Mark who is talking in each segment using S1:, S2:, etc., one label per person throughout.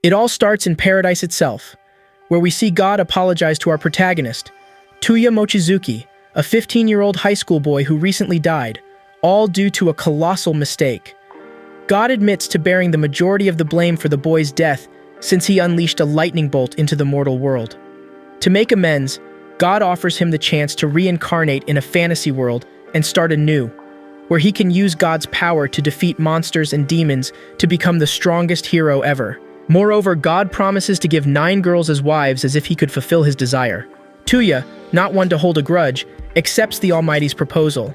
S1: It all starts in paradise itself, where we see God apologize to our protagonist, Touya Mochizuki, a 15-year-old high school boy who recently died, all due to a colossal mistake. God admits to bearing the majority of the blame for the boy's death since he unleashed a lightning bolt into the mortal world. To make amends, God offers him the chance to reincarnate in a fantasy world and start anew, where he can use God's power to defeat monsters and demons to become the strongest hero ever. Moreover, God promises to give 9 girls as wives as if he could fulfill his desire. Touya, not one to hold a grudge, accepts the Almighty's proposal.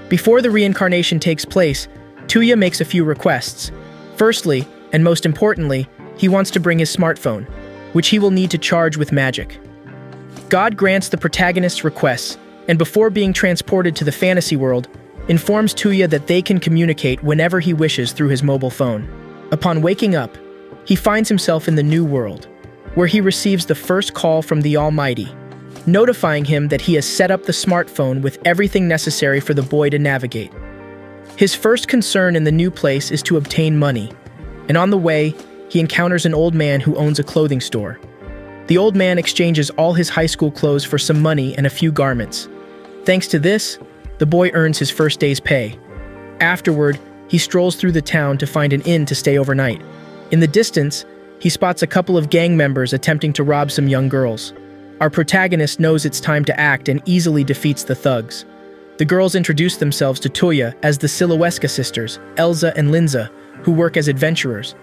S1: Before the reincarnation takes place, Touya makes a few requests. Firstly, and most importantly, he wants to bring his smartphone, which he will need to charge with magic. God grants the protagonist's requests, and before being transported to the fantasy world, informs Touya that they can communicate whenever he wishes through his mobile phone. Upon waking up, he finds himself in the new world, where he receives the first call from the Almighty, notifying him that he has set up the smartphone with everything necessary for the boy to navigate. His first concern in the new place is to obtain money, and on the way, he encounters an old man who owns a clothing store. The old man exchanges all his high school clothes for some money and a few garments. Thanks to this, the boy earns his first day's pay. Afterward, he strolls through the town to find an inn to stay overnight. In the distance, he spots a couple of gang members attempting to rob some young girls. Our protagonist knows it's time to act and easily defeats the thugs. The girls introduce themselves to Touya as the Silhouesca sisters, Elsa and Linza, who work as adventurers.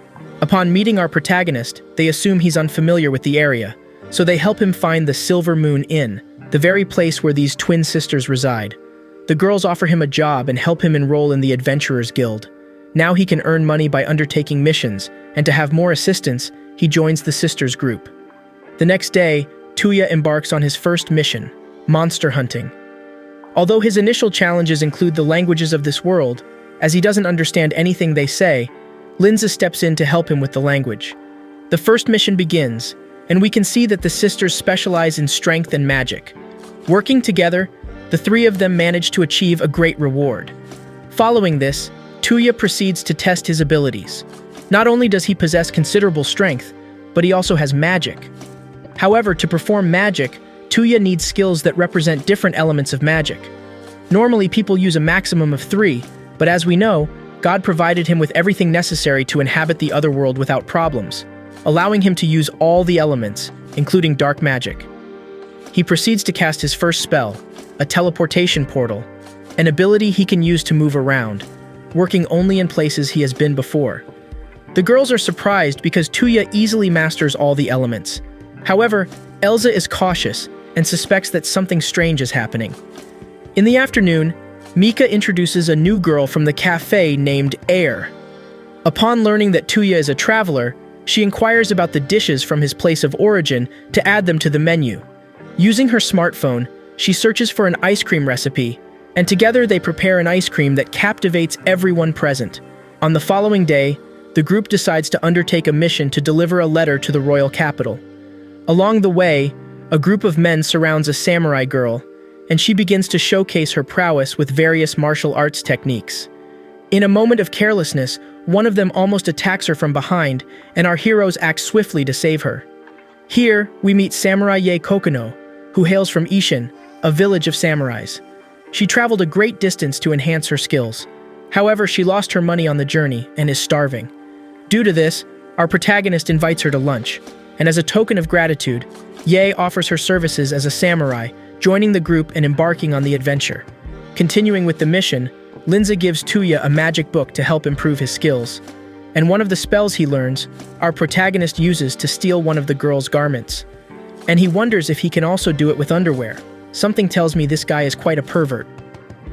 S1: Upon meeting our protagonist, they assume he's unfamiliar with the area, so they help him find the Silver Moon Inn, the very place where these twin sisters reside. The girls offer him a job and help him enroll in the Adventurers Guild. Now he can earn money by undertaking missions, and to have more assistance, he joins the sisters group. The next day, Touya embarks on his first mission, monster hunting. Although his initial challenges include the languages of this world, as he doesn't understand anything they say, Linza steps in to help him with the language. The first mission begins, and we can see that the sisters specialize in strength and magic. Working together, the 3 of them manage to achieve a great reward. Following this, Touya proceeds to test his abilities. Not only does he possess considerable strength, but he also has magic. However, to perform magic, Touya needs skills that represent different elements of magic. Normally, people use a maximum of 3, but as we know, God provided him with everything necessary to inhabit the other world without problems, allowing him to use all the elements, including dark magic. He proceeds to cast his first spell, a teleportation portal, an ability he can use to move around, working only in places he has been before. The girls are surprised because Touya easily masters all the elements. However, Elsa is cautious and suspects that something strange is happening. In the afternoon, Mika introduces a new girl from the cafe named Air. Upon learning that Touya is a traveler, she inquires about the dishes from his place of origin to add them to the menu. Using her smartphone, she searches for an ice cream recipe, and together they prepare an ice cream that captivates everyone present. On the following day, the group decides to undertake a mission to deliver a letter to the royal capital. Along the way, a group of men surrounds a samurai girl, and she begins to showcase her prowess with various martial arts techniques. In a moment of carelessness, one of them almost attacks her from behind, and our heroes act swiftly to save her. Here, we meet Samurai Yae Kokono, who hails from Ishin, a village of samurais. She traveled a great distance to enhance her skills. However, she lost her money on the journey and is starving. Due to this, our protagonist invites her to lunch, and as a token of gratitude, Yae offers her services as a samurai, joining the group and embarking on the adventure. Continuing with the mission, Linza gives Touya a magic book to help improve his skills, and one of the spells he learns, our protagonist uses to steal one of the girl's garments. And he wonders if he can also do it with underwear. Something tells me this guy is quite a pervert.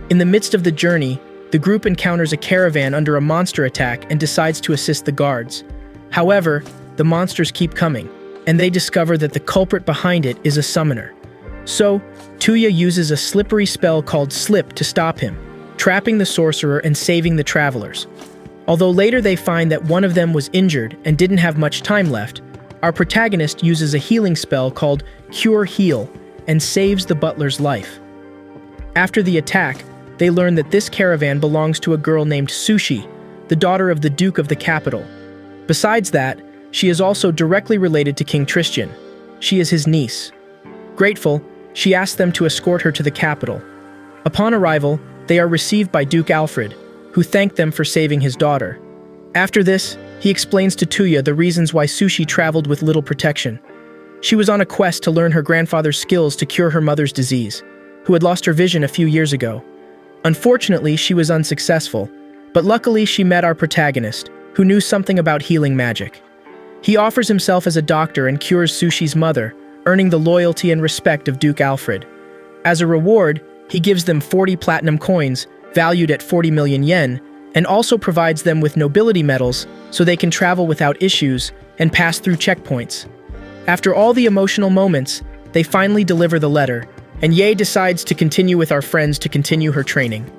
S1: In the midst of the journey, the group encounters a caravan under a monster attack and decides to assist the guards. However, the monsters keep coming, and they discover that the culprit behind it is a summoner. So, Touya uses a slippery spell called Slip to stop him, trapping the sorcerer and saving the travelers. Although later they find that one of them was injured and didn't have much time left, our protagonist uses a healing spell called Cure Heal and saves the butler's life. After the attack, they learn that this caravan belongs to a girl named Sushi, the daughter of the Duke of the capital. Besides that, she is also directly related to King Tristian. She is his niece. Grateful, she asks them to escort her to the capital. Upon arrival, they are received by Duke Alfred, who thanked them for saving his daughter. After this, he explains to Touya the reasons why Sushi traveled with little protection. She was on a quest to learn her grandfather's skills to cure her mother's disease, who had lost her vision a few years ago. Unfortunately, she was unsuccessful, but luckily she met our protagonist, who knew something about healing magic. He offers himself as a doctor and cures Sushi's mother, earning the loyalty and respect of Duke Alfred. As a reward, he gives them 40 platinum coins, valued at 40 million yen, and also provides them with nobility medals so they can travel without issues and pass through checkpoints. After all the emotional moments, they finally deliver the letter, and Ye decides to continue with our friends to continue her training.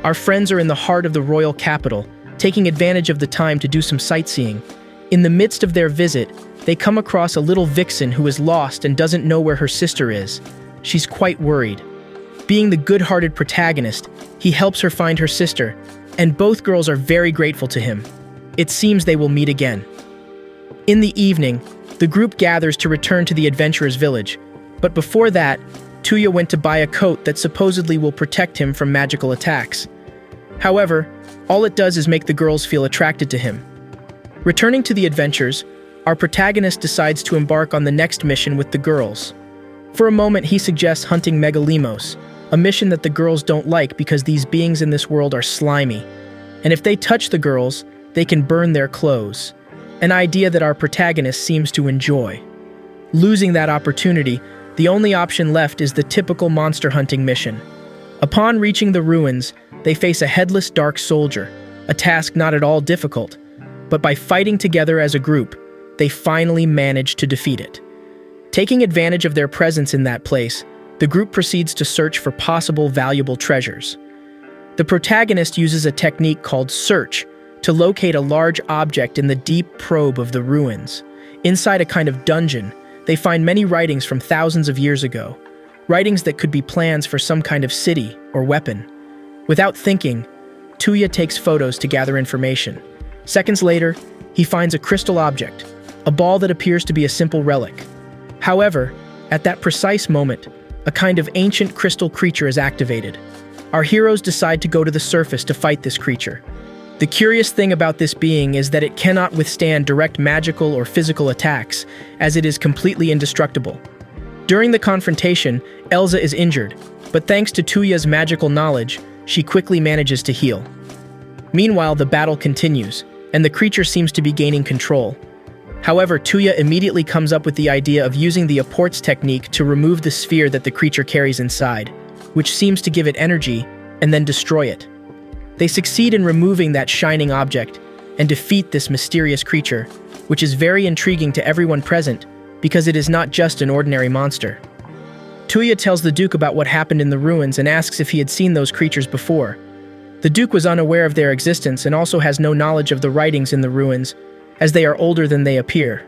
S1: Our friends are in the heart of the royal capital, taking advantage of the time to do some sightseeing. In the midst of their visit, they come across a little vixen who is lost and doesn't know where her sister is. She's quite worried. Being the good-hearted protagonist, he helps her find her sister, and both girls are very grateful to him. It seems they will meet again. In the evening, the group gathers to return to the adventurer's village, but before that, Touya went to buy a coat that supposedly will protect him from magical attacks. However, all it does is make the girls feel attracted to him. Returning to the adventures, our protagonist decides to embark on the next mission with the girls. For a moment, he suggests hunting megalimos, a mission that the girls don't like because these beings in this world are slimy, and if they touch the girls, they can burn their clothes, an idea that our protagonist seems to enjoy. Losing that opportunity, the only option left is the typical monster hunting mission. Upon reaching the ruins, they face a headless dark soldier, a task not at all difficult, but by fighting together as a group, they finally manage to defeat it. Taking advantage of their presence in that place, the group proceeds to search for possible valuable treasures. The protagonist uses a technique called search to locate a large object in the deep probe of the ruins. Inside a kind of dungeon, they find many writings from thousands of years ago, writings that could be plans for some kind of city or weapon. Without thinking, Touya takes photos to gather information. Seconds later, he finds a crystal object, a ball that appears to be a simple relic. However, at that precise moment, a kind of ancient crystal creature is activated. Our heroes decide to go to the surface to fight this creature. The curious thing about this being is that it cannot withstand direct magical or physical attacks, as it is completely indestructible. During the confrontation, Elsa is injured, but thanks to Touya's magical knowledge, she quickly manages to heal. Meanwhile, the battle continues, and the creature seems to be gaining control. However, Touya immediately comes up with the idea of using the apports technique to remove the sphere that the creature carries inside, which seems to give it energy, and then destroy it. They succeed in removing that shining object and defeat this mysterious creature, which is very intriguing to everyone present because it is not just an ordinary monster. Touya tells the Duke about what happened in the ruins and asks if he had seen those creatures before. The Duke was unaware of their existence and also has no knowledge of the writings in the ruins, as they are older than they appear.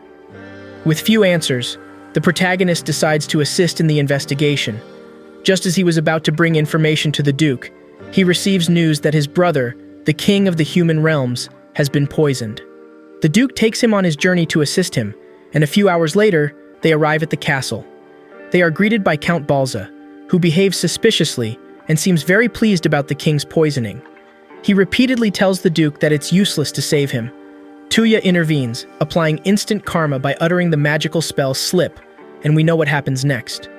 S1: With few answers, the protagonist decides to assist in the investigation. Just as he was about to bring information to the Duke, he receives news that his brother, the king of the human realms, has been poisoned. The Duke takes him on his journey to assist him, and a few hours later, they arrive at the castle. They are greeted by Count Balza, who behaves suspiciously and seems very pleased about the king's poisoning. He repeatedly tells the Duke that it's useless to save him. Touya intervenes, applying instant karma by uttering the magical spell Slip, and we know what happens next.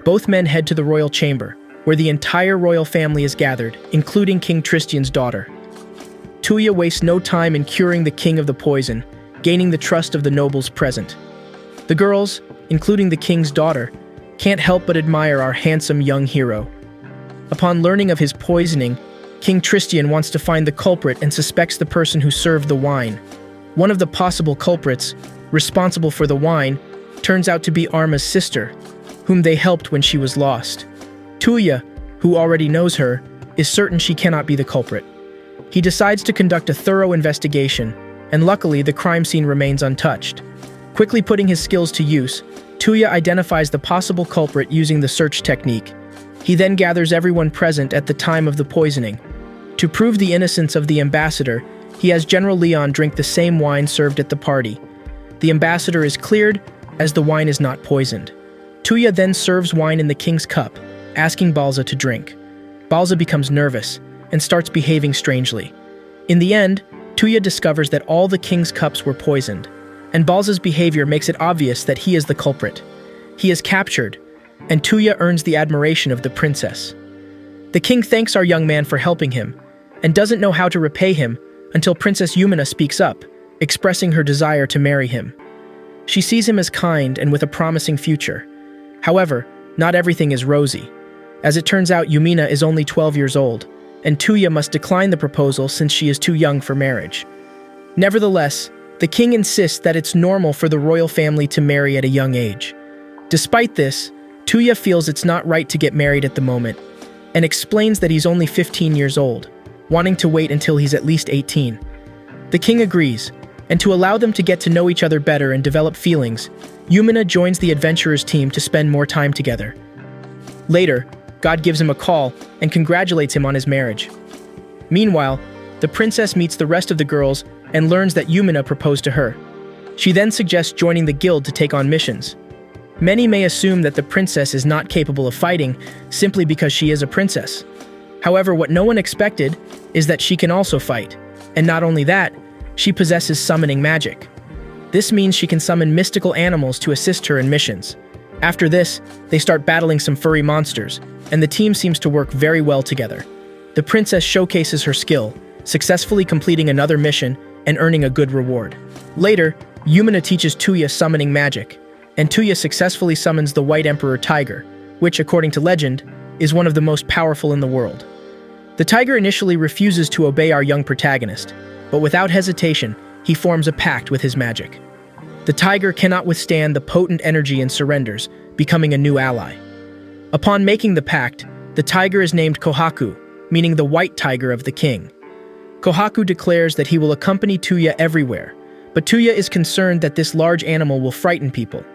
S1: Both men head to the royal chamber, where the entire royal family is gathered, including King Tristian's daughter. Touya wastes no time in curing the king of the poison, gaining the trust of the nobles present. The girls, including the king's daughter, can't help but admire our handsome young hero. Upon learning of his poisoning, King Tristian wants to find the culprit and suspects the person who served the wine. One of the possible culprits, responsible for the wine, turns out to be Arma's sister, whom they helped when she was lost. Touya, who already knows her, is certain she cannot be the culprit. He decides to conduct a thorough investigation, and luckily the crime scene remains untouched. Quickly putting his skills to use, Touya identifies the possible culprit using the search technique. He then gathers everyone present at the time of the poisoning. To prove the innocence of the ambassador, he has General Leon drink the same wine served at the party. the ambassador is cleared as the wine is not poisoned. Touya then serves wine in the king's cup, asking Balza to drink. Balza becomes nervous and starts behaving strangely. In the end, Touya discovers that all the king's cups were poisoned, and Balza's behavior makes it obvious that he is the culprit. He is captured, and Touya earns the admiration of the princess. The king thanks our young man for helping him, and doesn't know how to repay him until Princess Yumina speaks up, expressing her desire to marry him. She sees him as kind and with a promising future. However, not everything is rosy. As it turns out, Yumina is only 12 years old, and Touya must decline the proposal since she is too young for marriage. Nevertheless, the king insists that it's normal for the royal family to marry at a young age. Despite this, Touya feels it's not right to get married at the moment, and explains that he's only 15 years old, wanting to wait until he's at least 18. The king agrees, and to allow them to get to know each other better and develop feelings, Yumina joins the adventurers team to spend more time together. Later, God gives him a call and congratulates him on his marriage. Meanwhile, the princess meets the rest of the girls and learns that Yumina proposed to her. She then suggests joining the guild to take on missions. Many may assume that the princess is not capable of fighting simply because she is a princess. However, what no one expected is that she can also fight, and not only that, she possesses summoning magic. This means she can summon mystical animals to assist her in missions. After this, they start battling some furry monsters, and the team seems to work very well together. The princess showcases her skill, successfully completing another mission and earning a good reward. Later, Yumina teaches Touya summoning magic, and Touya successfully summons the White Emperor Tiger, which, according to legend, is one of the most powerful in the world. The tiger initially refuses to obey our young protagonist, but without hesitation, he forms a pact with his magic. The tiger cannot withstand the potent energy and surrenders, becoming a new ally. Upon making the pact, the tiger is named Kohaku, meaning the white tiger of the king. Kohaku declares that he will accompany Touya everywhere, but Touya is concerned that this large animal will frighten people.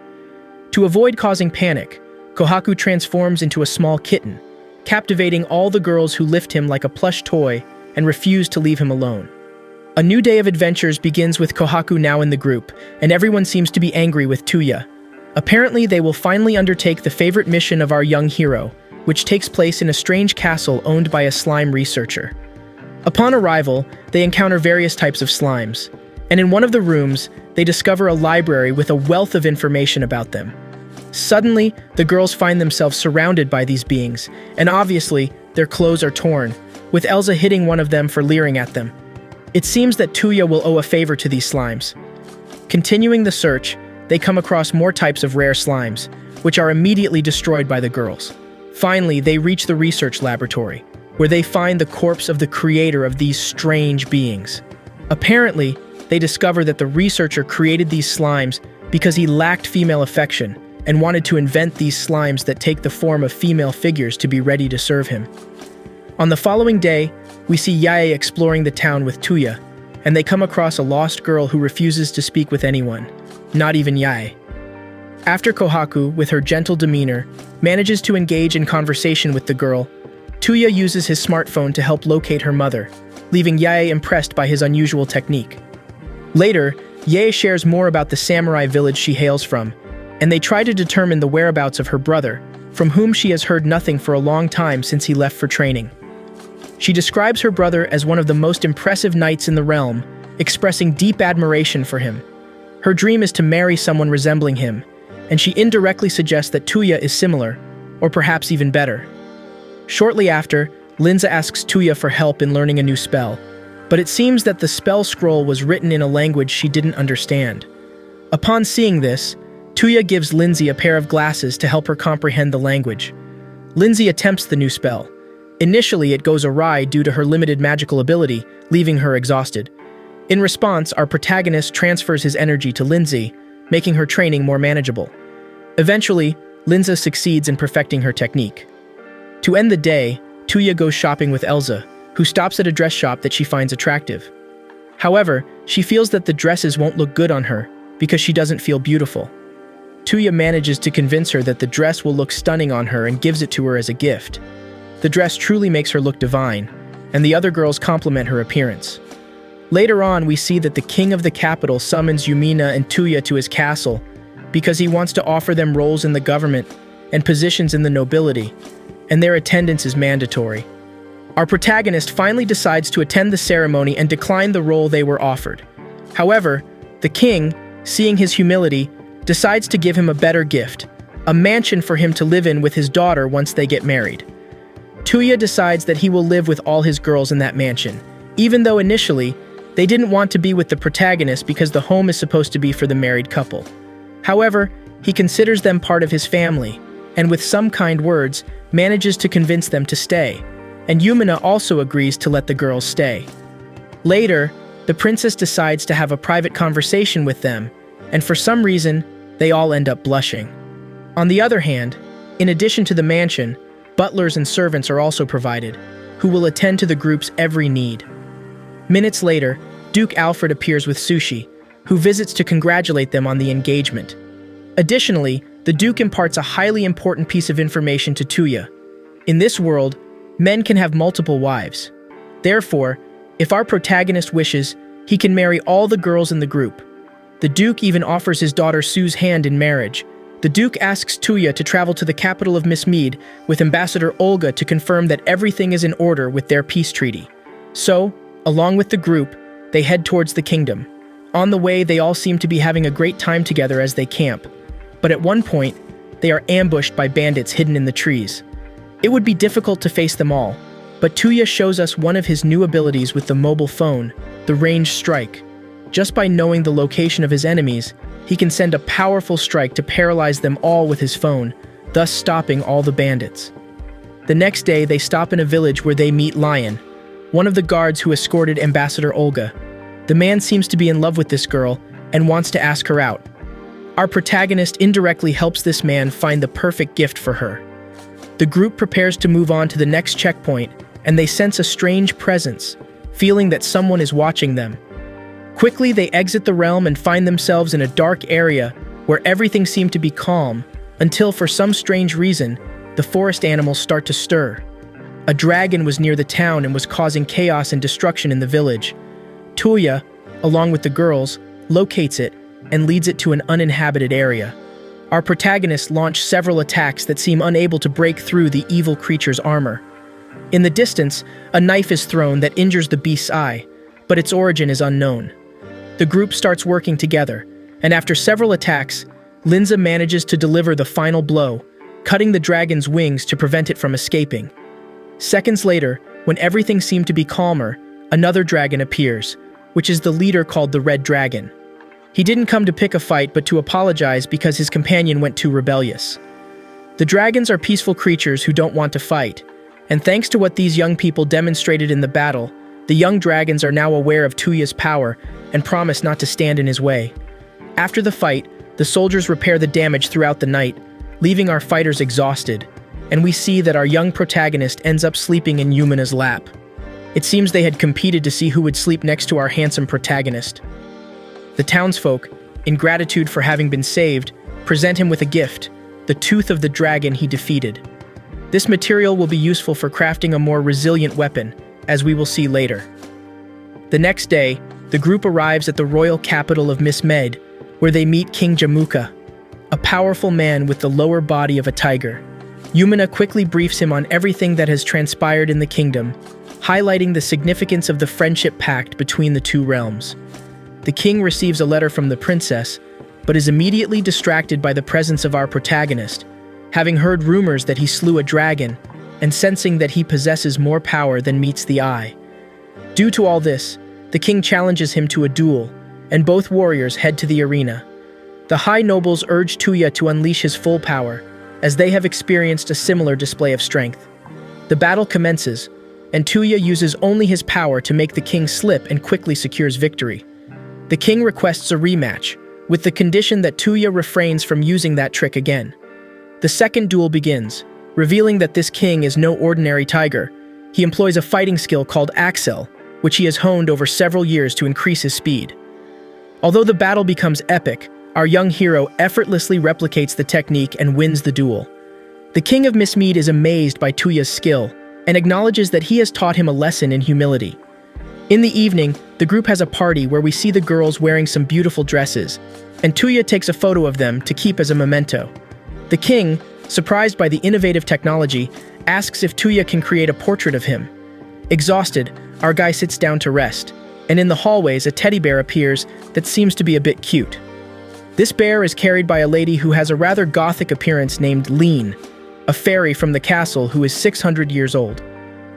S1: To avoid causing panic, Kohaku transforms into a small kitten, captivating all the girls who lift him like a plush toy and refuse to leave him alone. A new day of adventures begins with Kohaku now in the group, and everyone seems to be angry with Touya. Apparently, they will finally undertake the favorite mission of our young hero, which takes place in a strange castle owned by a slime researcher. Upon arrival, they encounter various types of slimes, and in one of the rooms, they discover a library with a wealth of information about them. Suddenly, the girls find themselves surrounded by these beings, and obviously, their clothes are torn, with Elsa hitting one of them for leering at them. It seems that Touya will owe a favor to these slimes. Continuing the search, they come across more types of rare slimes, which are immediately destroyed by the girls. Finally, they reach the research laboratory, where they find the corpse of the creator of these strange beings. Apparently, they discover that the researcher created these slimes because he lacked female affection and wanted to invent these slimes that take the form of female figures to be ready to serve him. On the following day, we see Yae exploring the town with Touya, and they come across a lost girl who refuses to speak with anyone, not even Yae. After Kohaku, with her gentle demeanor, manages to engage in conversation with the girl, Touya uses his smartphone to help locate her mother, leaving Yae impressed by his unusual technique. Later, Yae shares more about the samurai village she hails from, and they try to determine the whereabouts of her brother, from whom she has heard nothing for a long time since he left for training. She describes her brother as one of the most impressive knights in the realm, expressing deep admiration for him. Her dream is to marry someone resembling him, and she indirectly suggests that Touya is similar, or perhaps even better. Shortly after, Linza asks Touya for help in learning a new spell, but it seems that the spell scroll was written in a language she didn't understand. Upon seeing this, Touya gives Lindsay a pair of glasses to help her comprehend the language. Lindsay attempts the new spell. Initially, it goes awry due to her limited magical ability, leaving her exhausted. In response, our protagonist transfers his energy to Lindsay, making her training more manageable. Eventually, Linza succeeds in perfecting her technique. To end the day, Touya goes shopping with Elsa, who stops at a dress shop that she finds attractive. However, she feels that the dresses won't look good on her because she doesn't feel beautiful. Touya manages to convince her that the dress will look stunning on her and gives it to her as a gift. The dress truly makes her look divine, and the other girls compliment her appearance. Later on, we see that the king of the capital summons Yumina and Touya to his castle because he wants to offer them roles in the government and positions in the nobility, and their attendance is mandatory. Our protagonist finally decides to attend the ceremony and decline the role they were offered. However, the king, seeing his humility, decides to give him a better gift, a mansion for him to live in with his daughter once they get married. Touya decides that he will live with all his girls in that mansion, even though initially, they didn't want to be with the protagonist because the home is supposed to be for the married couple. However, he considers them part of his family, and with some kind words, manages to convince them to stay, and Yumina also agrees to let the girls stay. Later, the princess decides to have a private conversation with them, and for some reason, they all end up blushing. On the other hand, in addition to the mansion, butlers and servants are also provided, who will attend to the group's every need. Minutes later, Duke Alfred appears with Sushi, who visits to congratulate them on the engagement. Additionally, the Duke imparts a highly important piece of information to Touya. In this world, men can have multiple wives. Therefore, if our protagonist wishes, he can marry all the girls in the group. The Duke even offers his daughter Sue's hand in marriage. The Duke asks Touya to travel to the capital of Miss Mead with Ambassador Olga to confirm that everything is in order with their peace treaty. So, along with the group, they head towards the kingdom. On the way, they all seem to be having a great time together as they camp. But at one point, they are ambushed by bandits hidden in the trees. It would be difficult to face them all, but Touya shows us one of his new abilities with the mobile phone, the ranged strike. Just by knowing the location of his enemies, he can send a powerful strike to paralyze them all with his phone, thus stopping all the bandits. The next day, they stop in a village where they meet Lion, one of the guards who escorted Ambassador Olga. The man seems to be in love with this girl and wants to ask her out. Our protagonist indirectly helps this man find the perfect gift for her. The group prepares to move on to the next checkpoint, and they sense a strange presence, feeling that someone is watching them. Quickly, they exit the realm and find themselves in a dark area where everything seemed to be calm, until for some strange reason, the forest animals start to stir. A dragon was near the town and was causing chaos and destruction in the village. Touya, along with the girls, locates it and leads it to an uninhabited area. Our protagonists launch several attacks that seem unable to break through the evil creature's armor. In the distance, a knife is thrown that injures the beast's eye, but its origin is unknown. The group starts working together, and after several attacks, Linza manages to deliver the final blow, cutting the dragon's wings to prevent it from escaping. Seconds later, when everything seemed to be calmer, another dragon appears, which is the leader called the Red Dragon. He didn't come to pick a fight but to apologize because his companion went too rebellious. The dragons are peaceful creatures who don't want to fight, and thanks to what these young people demonstrated in the battle, the young dragons are now aware of Touya's power and promise not to stand in his way. After the fight, the soldiers repair the damage throughout the night, leaving our fighters exhausted, and we see that our young protagonist ends up sleeping in Yumina's lap. It seems they had competed to see who would sleep next to our handsome protagonist. The townsfolk, in gratitude for having been saved, present him with a gift, the tooth of the dragon he defeated. This material will be useful for crafting a more resilient weapon, as we will see later. The next day, the group arrives at the royal capital of Miss Med, where they meet King Jamuka, a powerful man with the lower body of a tiger. Yumina quickly briefs him on everything that has transpired in the kingdom, highlighting the significance of the friendship pact between the two realms. The king receives a letter from the princess, but is immediately distracted by the presence of our protagonist, having heard rumors that he slew a dragon, and sensing that he possesses more power than meets the eye. Due to all this, the king challenges him to a duel, and both warriors head to the arena. The high nobles urge Touya to unleash his full power, as they have experienced a similar display of strength. The battle commences, and Touya uses only his power to make the king slip and quickly secures victory. The king requests a rematch, with the condition that Touya refrains from using that trick again. The second duel begins, revealing that this king is no ordinary tiger. He employs a fighting skill called Axel, which he has honed over several years to increase his speed. Although the battle becomes epic, our young hero effortlessly replicates the technique and wins the duel. The king of Miss Mead is amazed by Touya's skill and acknowledges that he has taught him a lesson in humility. In the evening, the group has a party where we see the girls wearing some beautiful dresses, and Touya takes a photo of them to keep as a memento. The king, surprised by the innovative technology, asks if Touya can create a portrait of him. Exhausted, our guy sits down to rest, and in the hallways a teddy bear appears that seems to be a bit cute. This bear is carried by a lady who has a rather gothic appearance named Lean, a fairy from the castle who is 600 years old.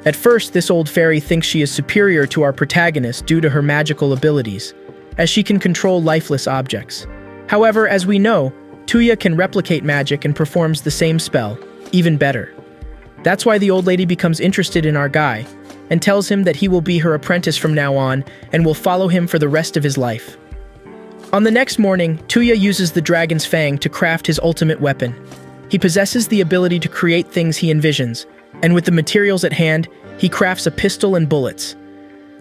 S1: At first, this old fairy thinks she is superior to our protagonist due to her magical abilities, as she can control lifeless objects. However, as we know, Touya can replicate magic and performs the same spell, even better. That's why the old lady becomes interested in our guy, and tells him that he will be her apprentice from now on and will follow him for the rest of his life. On the next morning, Touya uses the dragon's fang to craft his ultimate weapon. He possesses the ability to create things he envisions, and with the materials at hand, he crafts a pistol and bullets.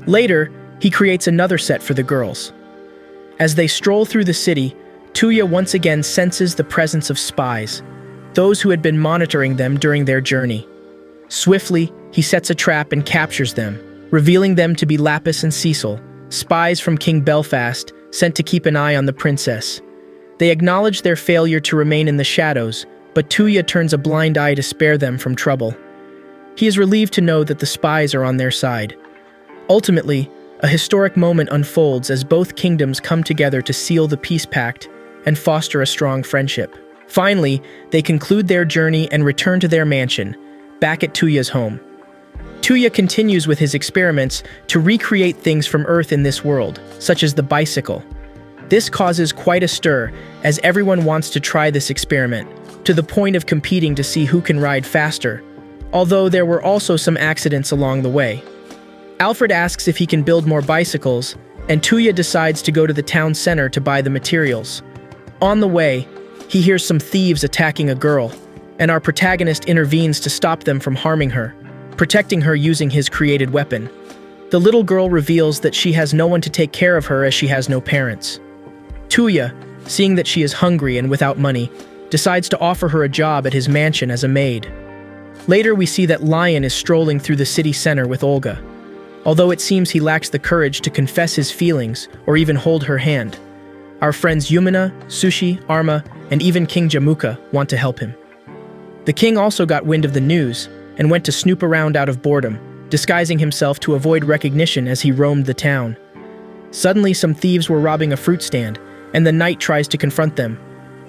S1: Later, he creates another set for the girls. As they stroll through the city, Touya once again senses the presence of spies, those who had been monitoring them during their journey. Swiftly, he sets a trap and captures them, revealing them to be Lapis and Cecil, spies from King Belfast, sent to keep an eye on the princess. They acknowledge their failure to remain in the shadows, but Touya turns a blind eye to spare them from trouble. He is relieved to know that the spies are on their side. Ultimately, a historic moment unfolds as both kingdoms come together to seal the peace pact and foster a strong friendship. Finally, they conclude their journey and return to their mansion, back at Touya's home. Touya continues with his experiments to recreate things from Earth in this world, such as the bicycle. This causes quite a stir, as everyone wants to try this experiment, to the point of competing to see who can ride faster, although there were also some accidents along the way. Alfred asks if he can build more bicycles, and Touya decides to go to the town center to buy the materials. On the way, he hears some thieves attacking a girl, and our protagonist intervenes to stop them from harming her, protecting her using his created weapon. The little girl reveals that she has no one to take care of her as she has no parents. Touya, seeing that she is hungry and without money, decides to offer her a job at his mansion as a maid. Later, we see that Lion is strolling through the city center with Olga, although it seems he lacks the courage to confess his feelings or even hold her hand. Our friends Yumina, Sushi, Arma, and even King Jamuka want to help him. The king also got wind of the news and went to snoop around out of boredom, disguising himself to avoid recognition as he roamed the town. Suddenly, some thieves were robbing a fruit stand, and the knight tries to confront them.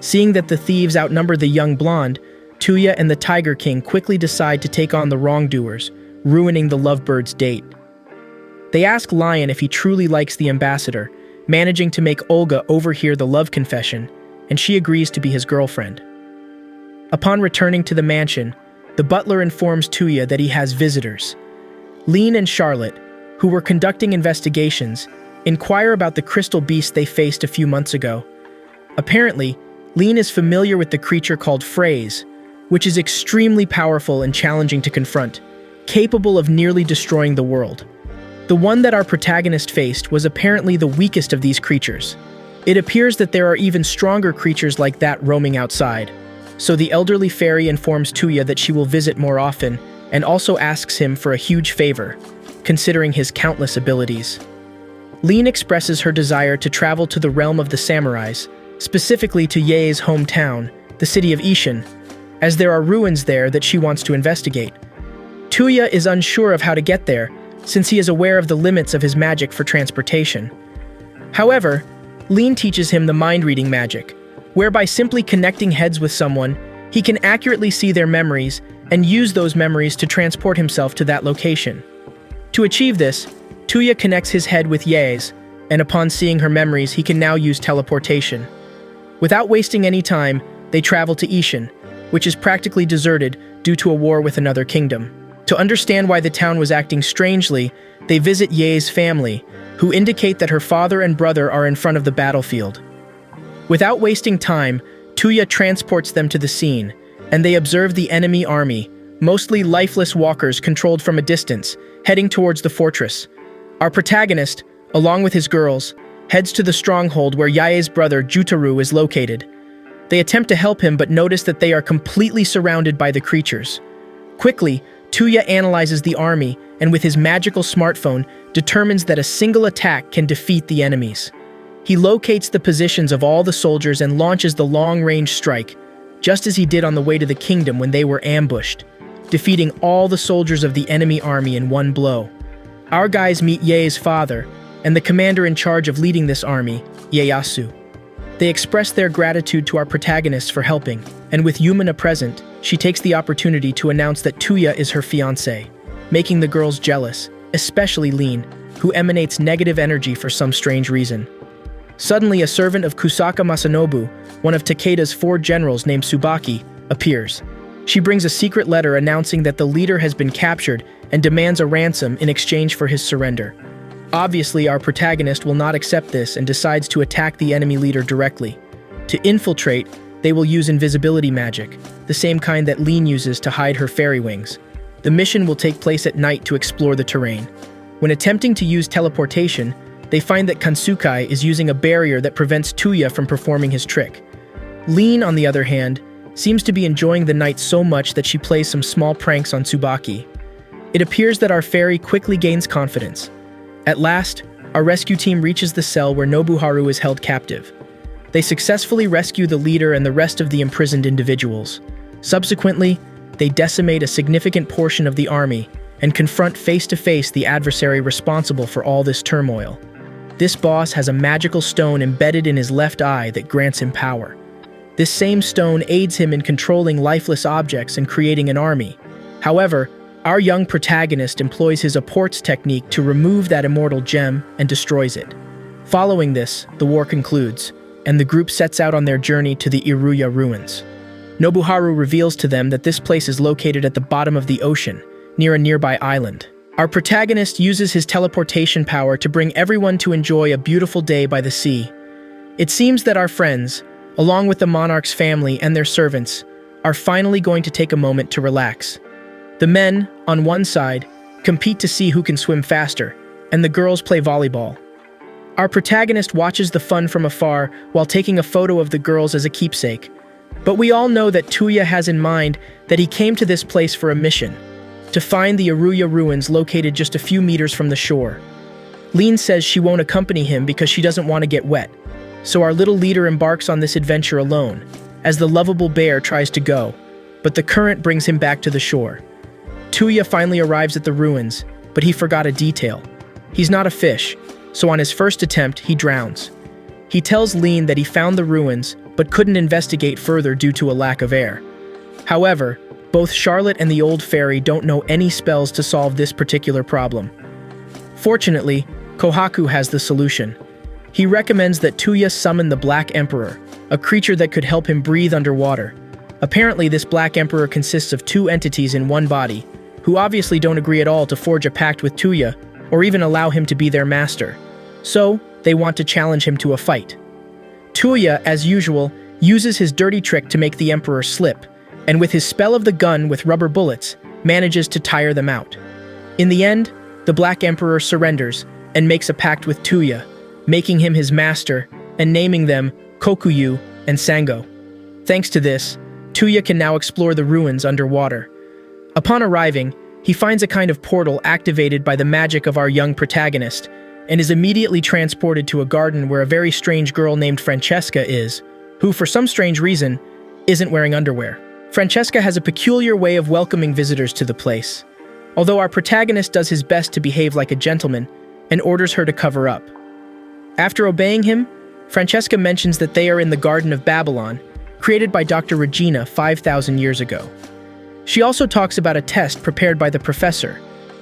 S1: Seeing that the thieves outnumber the young blonde, Touya and the Tiger King quickly decide to take on the wrongdoers, ruining the lovebirds' date. They ask Lion if he truly likes the ambassador, managing to make Olga overhear the love confession, and she agrees to be his girlfriend. Upon returning to the mansion, the butler informs Touya that he has visitors. Lean and Charlotte, who were conducting investigations, inquire about the crystal beast they faced a few months ago. Apparently, Lean is familiar with the creature called Phrase, which is extremely powerful and challenging to confront, capable of nearly destroying the world. The one that our protagonist faced was apparently the weakest of these creatures. It appears that there are even stronger creatures like that roaming outside, so the elderly fairy informs Touya that she will visit more often and also asks him for a huge favor, considering his countless abilities. Lean expresses her desire to travel to the realm of the samurais, specifically to Ye's hometown, the city of Ishin, as there are ruins there that she wants to investigate. Touya is unsure of how to get there, since he is aware of the limits of his magic for transportation. However, Lean teaches him the mind-reading magic, whereby simply connecting heads with someone, he can accurately see their memories and use those memories to transport himself to that location. To achieve this, Touya connects his head with Ye's, and upon seeing her memories, he can now use teleportation. Without wasting any time, they travel to Ishin, which is practically deserted due to a war with another kingdom. To understand why the town was acting strangely, they visit Ye's family, who indicate that her father and brother are in front of the battlefield. Without wasting time, Touya transports them to the scene, and they observe the enemy army, mostly lifeless walkers controlled from a distance, heading towards the fortress. Our protagonist, along with his girls, heads to the stronghold where Yae's brother Jutaru is located. They attempt to help him but notice that they are completely surrounded by the creatures. Quickly, Touya analyzes the army and with his magical smartphone determines that a single attack can defeat the enemies. He locates the positions of all the soldiers and launches the long-range strike, just as he did on the way to the kingdom when they were ambushed, defeating all the soldiers of the enemy army in one blow. Our guys meet Ye's father and the commander in charge of leading this army, Ieyasu. They express their gratitude to our protagonists for helping, and with Yumina present, she takes the opportunity to announce that Touya is her fiancé, making the girls jealous, especially Lin, who emanates negative energy for some strange reason. Suddenly, a servant of Kusaka Masanobu, one of Takeda's 4 generals named Tsubaki, appears. She brings a secret letter announcing that the leader has been captured and demands a ransom in exchange for his surrender. Obviously, our protagonist will not accept this and decides to attack the enemy leader directly. To infiltrate, they will use invisibility magic, the same kind that Lin uses to hide her fairy wings. The mission will take place at night to explore the terrain. When attempting to use teleportation, they find that Kansukai is using a barrier that prevents Touya from performing his trick. Lin, on the other hand, seems to be enjoying the night so much that she plays some small pranks on Tsubaki. It appears that our fairy quickly gains confidence. At last, our rescue team reaches the cell where Nobuharu is held captive. They successfully rescue the leader and the rest of the imprisoned individuals. Subsequently, they decimate a significant portion of the army and confront face-to-face the adversary responsible for all this turmoil. This boss has a magical stone embedded in his left eye that grants him power. This same stone aids him in controlling lifeless objects and creating an army. However, our young protagonist employs his apports technique to remove that immortal gem and destroys it. Following this, the war concludes, and the group sets out on their journey to the Iruya ruins. Nobuharu reveals to them that this place is located at the bottom of the ocean, near a nearby island. Our protagonist uses his teleportation power to bring everyone to enjoy a beautiful day by the sea. It seems that our friends, along with the monarch's family and their servants, are finally going to take a moment to relax. The men, on one side, compete to see who can swim faster, and the girls play volleyball. Our protagonist watches the fun from afar while taking a photo of the girls as a keepsake. But we all know that Touya has in mind that he came to this place for a mission, to find the Iruya ruins located just a few meters from the shore. Lin says she won't accompany him because she doesn't want to get wet, so our little leader embarks on this adventure alone, as the lovable bear tries to go, but the current brings him back to the shore. Touya finally arrives at the ruins, but he forgot a detail. He's not a fish, so on his first attempt, he drowns. He tells Lin that he found the ruins, but couldn't investigate further due to a lack of air. However, both Charlotte and the old fairy don't know any spells to solve this particular problem. Fortunately, Kohaku has the solution. He recommends that Touya summon the Black Emperor, a creature that could help him breathe underwater. Apparently, this Black Emperor consists of 2 entities in one body, who obviously don't agree at all to forge a pact with Touya, or even allow him to be their master. So, they want to challenge him to a fight. Touya, as usual, uses his dirty trick to make the Emperor slip, and with his spell of the gun with rubber bullets, manages to tire them out. In the end, the Black Emperor surrenders and makes a pact with Touya, making him his master and naming them Kokuyu and Sango. Thanks to this, Touya can now explore the ruins underwater. Upon arriving, he finds a kind of portal activated by the magic of our young protagonist, and is immediately transported to a garden where a very strange girl named Francesca is, who for some strange reason, isn't wearing underwear. Francesca has a peculiar way of welcoming visitors to the place, although our protagonist does his best to behave like a gentleman and orders her to cover up. After obeying him, Francesca mentions that they are in the Garden of Babylon, created by Dr. Regina 5,000 years ago. She also talks about a test prepared by the professor,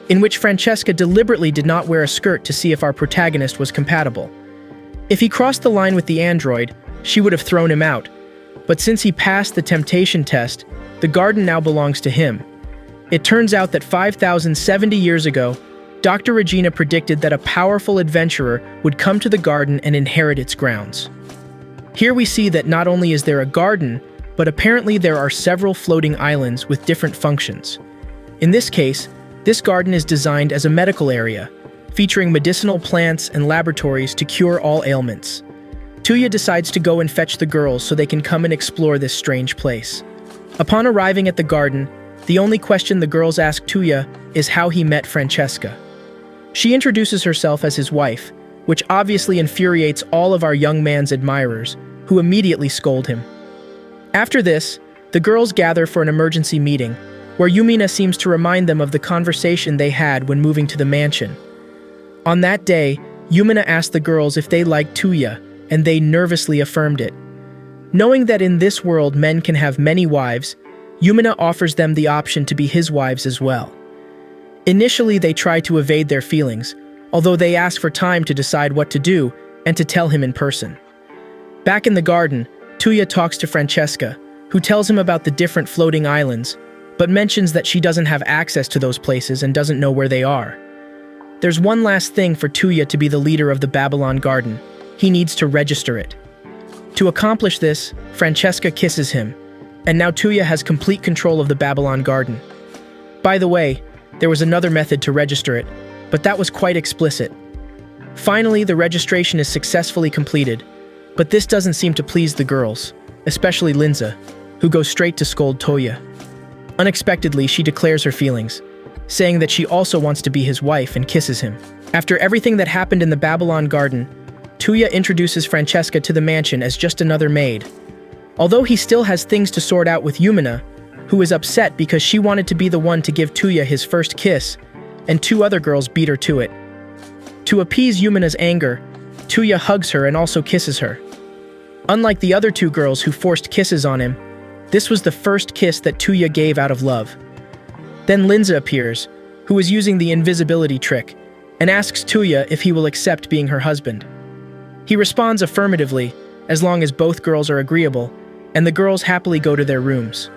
S1: in which Francesca deliberately did not wear a skirt to see if our protagonist was compatible. If he crossed the line with the android, she would have thrown him out, but since he passed the temptation test, the garden now belongs to him. It turns out that 5,070 years ago, Dr. Regina predicted that a powerful adventurer would come to the garden and inherit its grounds. Here we see that not only is there a garden, but apparently there are several floating islands with different functions. In this case, this garden is designed as a medical area, featuring medicinal plants and laboratories to cure all ailments. Touya decides to go and fetch the girls so they can come and explore this strange place. Upon arriving at the garden, The only question the girls ask Touya is how he met Francesca. She introduces herself as his wife, which obviously infuriates all of our young man's admirers, who immediately scold him. After this, the girls gather for an emergency meeting, where Yumina seems to remind them of the conversation they had when moving to the mansion. On that day, Yumina asked the girls if they liked Touya, and they nervously affirmed it. Knowing that in this world men can have many wives, Yumina offers them the option to be his wives as well. Initially, they try to evade their feelings, although they ask for time to decide what to do and to tell him in person. Back in the garden, Touya talks to Francesca, who tells him about the different floating islands, but mentions that she doesn't have access to those places and doesn't know where they are. There's one last thing for Touya to be the leader of the Babylon Garden. He needs to register it. To accomplish this, Francesca kisses him, and now Touya has complete control of the Babylon Garden. By the way, there was another method to register it, but that was quite explicit. Finally, the registration is successfully completed, but this doesn't seem to please the girls, especially Linza, who goes straight to scold Touya. Unexpectedly, she declares her feelings, saying that she also wants to be his wife and kisses him. After everything that happened in the Babylon Garden, Touya introduces Francesca to the mansion as just another maid. Although he still has things to sort out with Yumina, who is upset because she wanted to be the one to give Touya his first kiss, and two other girls beat her to it. To appease Yumina's anger, Touya hugs her and also kisses her. Unlike the other two girls who forced kisses on him, this was the first kiss that Touya gave out of love. Then Linza appears, who is using the invisibility trick, and asks Touya if he will accept being her husband. He responds affirmatively, as long as both girls are agreeable, and the girls happily go to their rooms.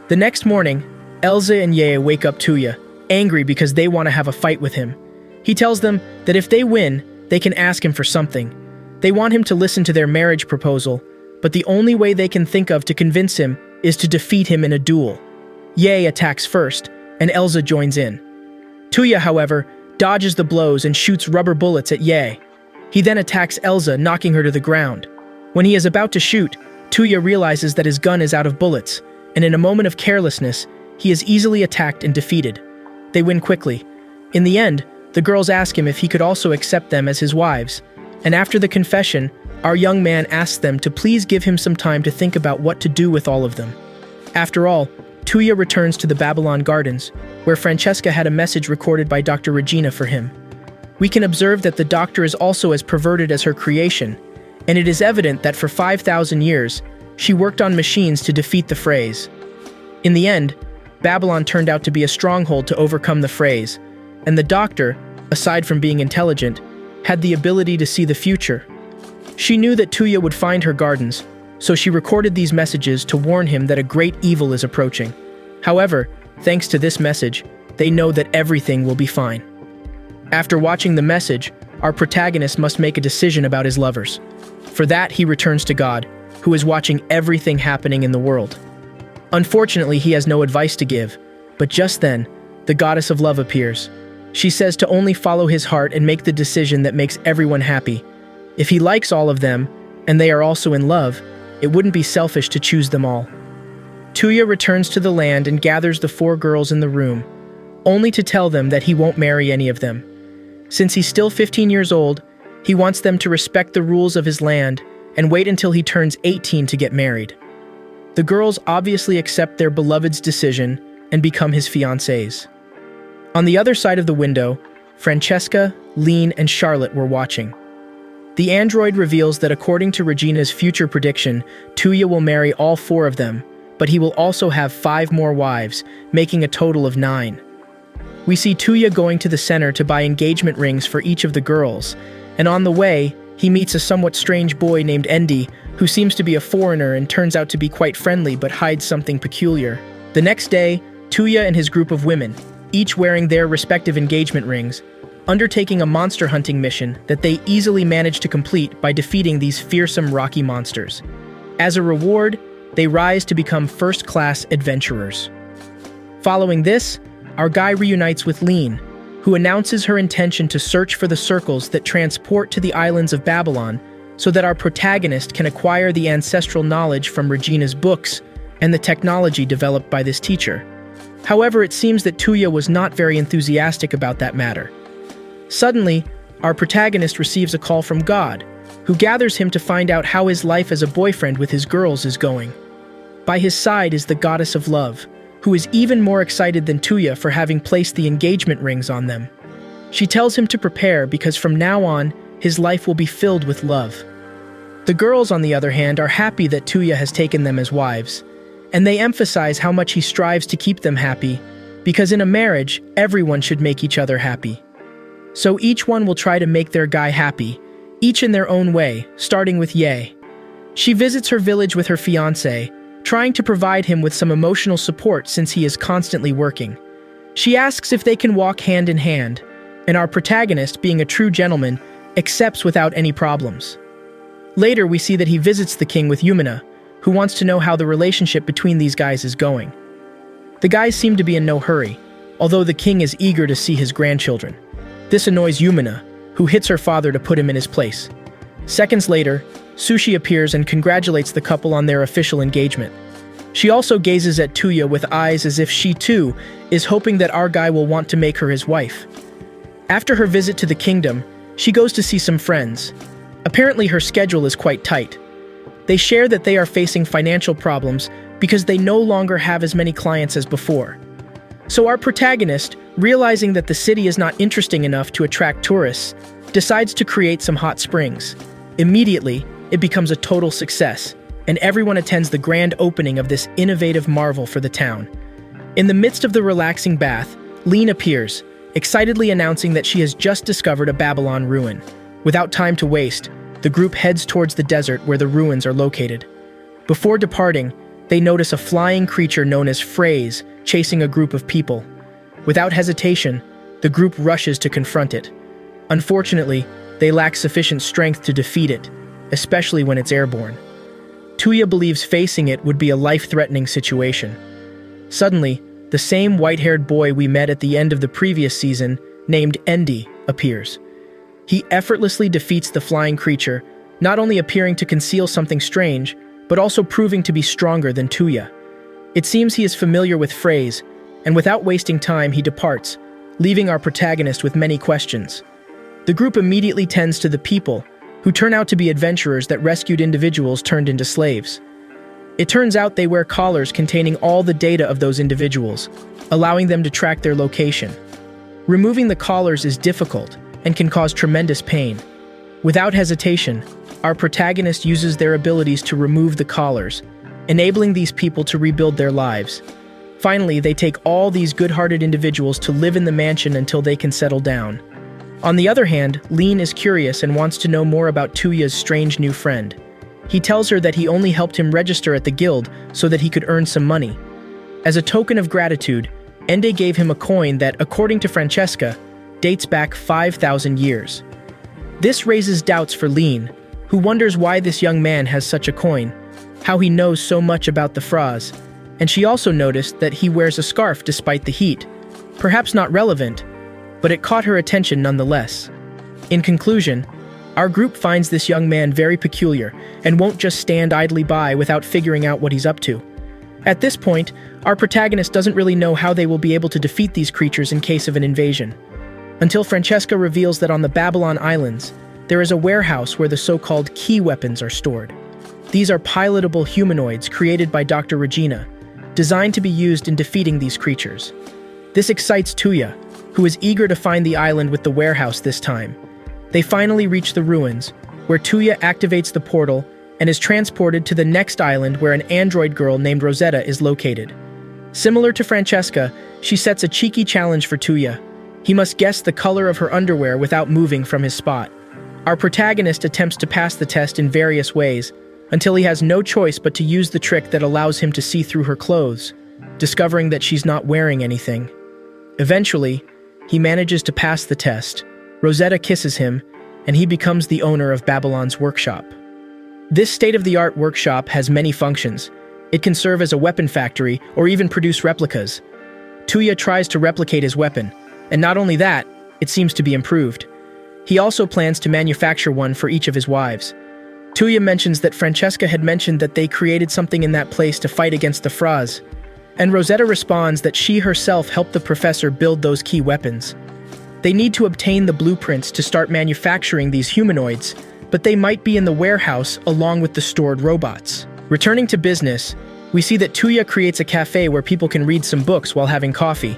S1: The next morning, Elsa and Ye wake up Touya, angry because they want to have a fight with him. He tells them that if they win, they can ask him for something. They want him to listen to their marriage proposal, but the only way they can think of to convince him is to defeat him in a duel. Ye attacks first, and Elsa joins in. Touya, however, dodges the blows and shoots rubber bullets at Ye. He then attacks Elsa, knocking her to the ground. When he is about to shoot, Touya realizes that his gun is out of bullets, and in a moment of carelessness, he is easily attacked and defeated. They win quickly. In the end, the girls ask him if he could also accept them as his wives, and after the confession, our young man asks them to please give him some time to think about what to do with all of them. After all, Touya returns to the Babylon Gardens, where Francesca had a message recorded by Dr. Regina for him. We can observe that the doctor is also as perverted as her creation, and it is evident that for 5,000 years, she worked on machines to defeat the Phrase. In the end, Babylon turned out to be a stronghold to overcome the Phrase, and the doctor, aside from being intelligent, had the ability to see the future. She knew that Touya would find her gardens, so she recorded these messages to warn him that a great evil is approaching. However, thanks to this message, they know that everything will be fine. After watching the message, our protagonist must make a decision about his lovers. For that, he returns to God, who is watching everything happening in the world. Unfortunately, he has no advice to give, but just then, the goddess of love appears. She says to only follow his heart and make the decision that makes everyone happy. If he likes all of them, and they are also in love, it wouldn't be selfish to choose them all. Touya returns to the land and gathers the 4 girls in the room, only to tell them that he won't marry any of them. Since he's still 15 years old, he wants them to respect the rules of his land and wait until he turns 18 to get married. The girls obviously accept their beloved's decision and become his fiancées. On the other side of the window, Francesca, Lean, and Charlotte were watching. The android reveals that according to Regina's future prediction, Touya will marry all 4 of them, but he will also have 5 more wives, making a total of 9. We see Touya going to the center to buy engagement rings for each of the girls, and on the way, he meets a somewhat strange boy named Endy, who seems to be a foreigner and turns out to be quite friendly but hides something peculiar. The next day, Touya and his group of women, each wearing their respective engagement rings, undertaking a monster hunting mission that they easily manage to complete by defeating these fearsome rocky monsters. As a reward, they rise to become first-class adventurers. Following this, our guy reunites with Lean, who announces her intention to search for the circles that transport to the islands of Babylon so that our protagonist can acquire the ancestral knowledge from Regina's books and the technology developed by this teacher. However, it seems that Touya was not very enthusiastic about that matter. Suddenly, our protagonist receives a call from God, who gathers him to find out how his life as a boyfriend with his girls is going. By his side is the goddess of love, who is even more excited than Touya for having placed the engagement rings on them. She tells him to prepare because from now on, his life will be filled with love. The girls, on the other hand, are happy that Touya has taken them as wives, and they emphasize how much he strives to keep them happy, because in a marriage, everyone should make each other happy. So each one will try to make their guy happy, each in their own way, starting with Ye. She visits her village with her fiancé, trying to provide him with some emotional support since he is constantly working. She asks if they can walk hand in hand, and our protagonist, being a true gentleman, accepts without any problems. Later, we see that he visits the king with Yumina, who wants to know how the relationship between these guys is going. The guys seem to be in no hurry, although the king is eager to see his grandchildren. This annoys Yumina, who hits her father to put him in his place. Seconds later, Sushi appears and congratulates the couple on their official engagement. She also gazes at Touya with eyes as if she too is hoping that our guy will want to make her his wife. After her visit to the kingdom, she goes to see some friends. Apparently her schedule is quite tight. They share that they are facing financial problems because they no longer have as many clients as before. So our protagonist, realizing that the city is not interesting enough to attract tourists, decides to create some hot springs. Immediately, it becomes a total success, and everyone attends the grand opening of this innovative marvel for the town. In the midst of the relaxing bath, Lean appears, excitedly announcing that she has just discovered a Babylon ruin. Without time to waste, the group heads towards the desert where the ruins are located. Before departing, they notice a flying creature known as Phrase chasing a group of people. Without hesitation, the group rushes to confront it. Unfortunately, they lack sufficient strength to defeat it, especially when it's airborne. Touya believes facing it would be a life-threatening situation. Suddenly, the same white-haired boy we met at the end of the previous season, named Endi, appears. He effortlessly defeats the flying creature, not only appearing to conceal something strange, but also proving to be stronger than Touya. It seems he is familiar with Phrase, and without wasting time, he departs, leaving our protagonist with many questions. The group immediately tends to the people, who turn out to be adventurers that rescued individuals turned into slaves. It turns out they wear collars containing all the data of those individuals, allowing them to track their location. Removing the collars is difficult and can cause tremendous pain. Without hesitation, our protagonist uses their abilities to remove the collars, enabling these people to rebuild their lives. Finally, they take all these good-hearted individuals to live in the mansion until they can settle down. On the other hand, Lean is curious and wants to know more about Touya's strange new friend. He tells her that he only helped him register at the guild so that he could earn some money. As a token of gratitude, Ende gave him a coin that, according to Francesca, dates back 5,000 years. This raises doubts for Lean, who wonders why this young man has such a coin, how he knows so much about the Fraz, and she also noticed that he wears a scarf despite the heat. Perhaps not relevant, but it caught her attention nonetheless. In conclusion, our group finds this young man very peculiar and won't just stand idly by without figuring out what he's up to. At this point, our protagonist doesn't really know how they will be able to defeat these creatures in case of an invasion. Until Francesca reveals that on the Babylon Islands, there is a warehouse where the so-called key weapons are stored. These are pilotable humanoids created by Dr. Regina, designed to be used in defeating these creatures. This excites Touya, who is eager to find the island with the warehouse this time. They finally reach the ruins, where Touya activates the portal and is transported to the next island where an android girl named Rosetta is located. Similar to Francesca, she sets a cheeky challenge for Touya. He must guess the color of her underwear without moving from his spot. Our protagonist attempts to pass the test in various ways, until he has no choice but to use the trick that allows him to see through her clothes, discovering that she's not wearing anything. Eventually, he manages to pass the test. Rosetta kisses him, and he becomes the owner of Babylon's workshop. This state-of-the-art workshop has many functions. It can serve as a weapon factory or even produce replicas. Touya tries to replicate his weapon, and not only that, it seems to be improved. He also plans to manufacture one for each of his wives. Touya mentions that Francesca had mentioned that they created something in that place to fight against the Fraz. and Rosetta responds that she herself helped the professor build those key weapons. They need to obtain the blueprints to start manufacturing these humanoids, but they might be in the warehouse along with the stored robots. Returning to business, we see that Touya creates a cafe where people can read some books while having coffee,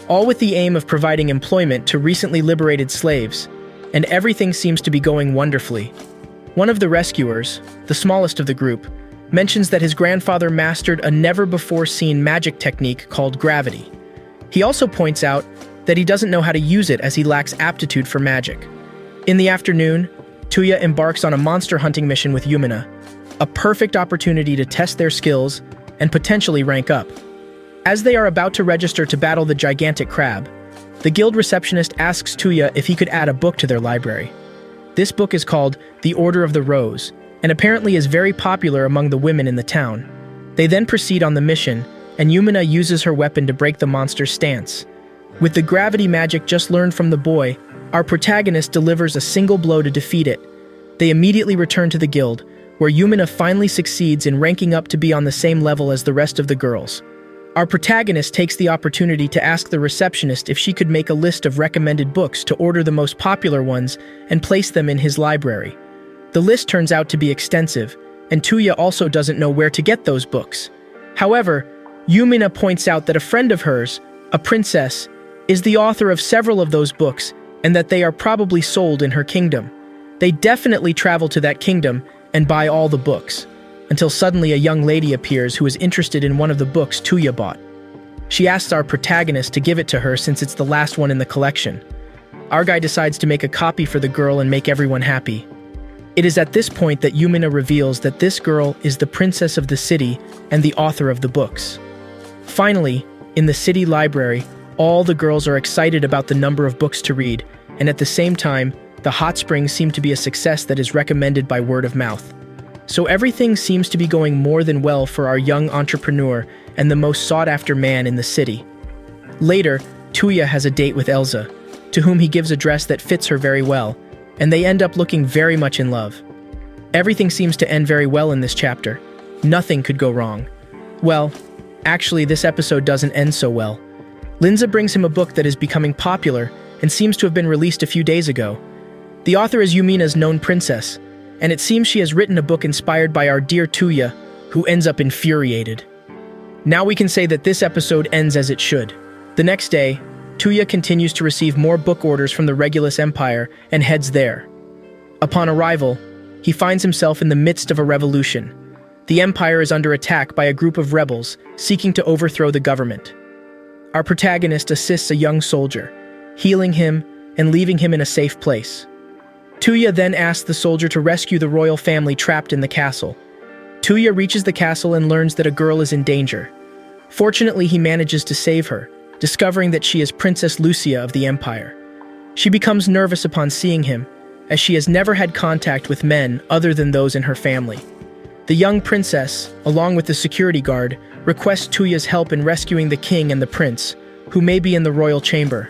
S1: all with the aim of providing employment to recently liberated slaves, and everything seems to be going wonderfully. One of the rescuers, the smallest of the group, mentions that his grandfather mastered a never-before-seen magic technique called gravity. He also points out that he doesn't know how to use it as he lacks aptitude for magic. In the afternoon, Touya embarks on a monster hunting mission with Yumina, a perfect opportunity to test their skills and potentially rank up. As they are about to register to battle the gigantic crab, the guild receptionist asks Touya if he could add a book to their library. This book is called The Order of the Rose, and apparently is very popular among the women in the town. They then proceed on the mission, and Yumina uses her weapon to break the monster's stance. With the gravity magic just learned from the boy, our protagonist delivers a single blow to defeat it. They immediately return to the guild, where Yumina finally succeeds in ranking up to be on the same level as the rest of the girls. Our protagonist takes the opportunity to ask the receptionist if she could make a list of recommended books to order the most popular ones and place them in his library. The list turns out to be extensive, and Touya also doesn't know where to get those books. However, Yumina points out that a friend of hers, a princess, is the author of several of those books and that they are probably sold in her kingdom. They definitely travel to that kingdom and buy all the books, until suddenly a young lady appears who is interested in one of the books Touya bought. She asks our protagonist to give it to her since it's the last one in the collection. Our guy decides to make a copy for the girl and make everyone happy. It is at this point that Yumina reveals that this girl is the princess of the city and the author of the books. Finally, in the city library, all the girls are excited about the number of books to read, and at the same time, the hot springs seem to be a success that is recommended by word of mouth. So everything seems to be going more than well for our young entrepreneur and the most sought-after man in the city. Later, Touya has a date with Elsa, to whom he gives a dress that fits her very well, and they end up looking very much in love. Everything seems to end very well in this chapter. Nothing could go wrong. Well, actually, this episode doesn't end so well. Linza brings him a book that is becoming popular and seems to have been released a few days ago. The author is Yumina's known princess, and it seems she has written a book inspired by our dear Touya, who ends up infuriated. Now we can say that this episode ends as it should. The next day, Touya continues to receive more book orders from the Regulus Empire and heads there. Upon arrival, he finds himself in the midst of a revolution. The empire is under attack by a group of rebels seeking to overthrow the government. Our protagonist assists a young soldier, healing him and leaving him in a safe place. Touya then asks the soldier to rescue the royal family trapped in the castle. Touya reaches the castle and learns that a girl is in danger. Fortunately, he manages to save her, discovering that she is Princess Lucia of the Empire. She becomes nervous upon seeing him, as she has never had contact with men other than those in her family. The young princess, along with the security guard, requests Touya's help in rescuing the king and the prince, who may be in the royal chamber.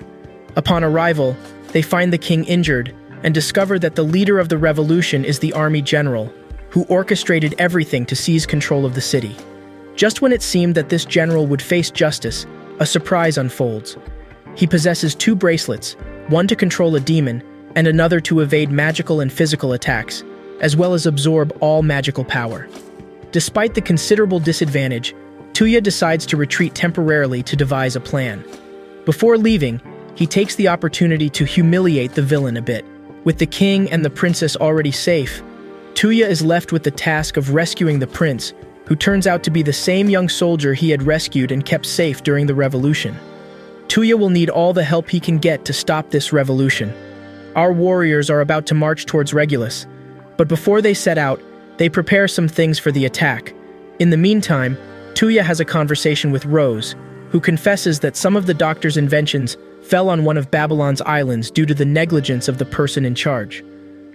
S1: Upon arrival, they find the king injured and discover that the leader of the revolution is the army general, who orchestrated everything to seize control of the city. Just when it seemed that this general would face justice, a surprise unfolds. He possesses two bracelets, one to control a demon and another to evade magical and physical attacks, as well as absorb all magical power. Despite the considerable disadvantage, Touya decides to retreat temporarily to devise a plan. Before leaving, he takes the opportunity to humiliate the villain a bit. With the king and the princess already safe, Touya is left with the task of rescuing the prince, who turns out to be the same young soldier he had rescued and kept safe during the revolution. Touya will need all the help he can get to stop this revolution. Our warriors are about to march towards Regulus, but before they set out, they prepare some things for the attack. In the meantime, Touya has a conversation with Rose, who confesses that some of the doctor's inventions fell on one of Babylon's islands due to the negligence of the person in charge.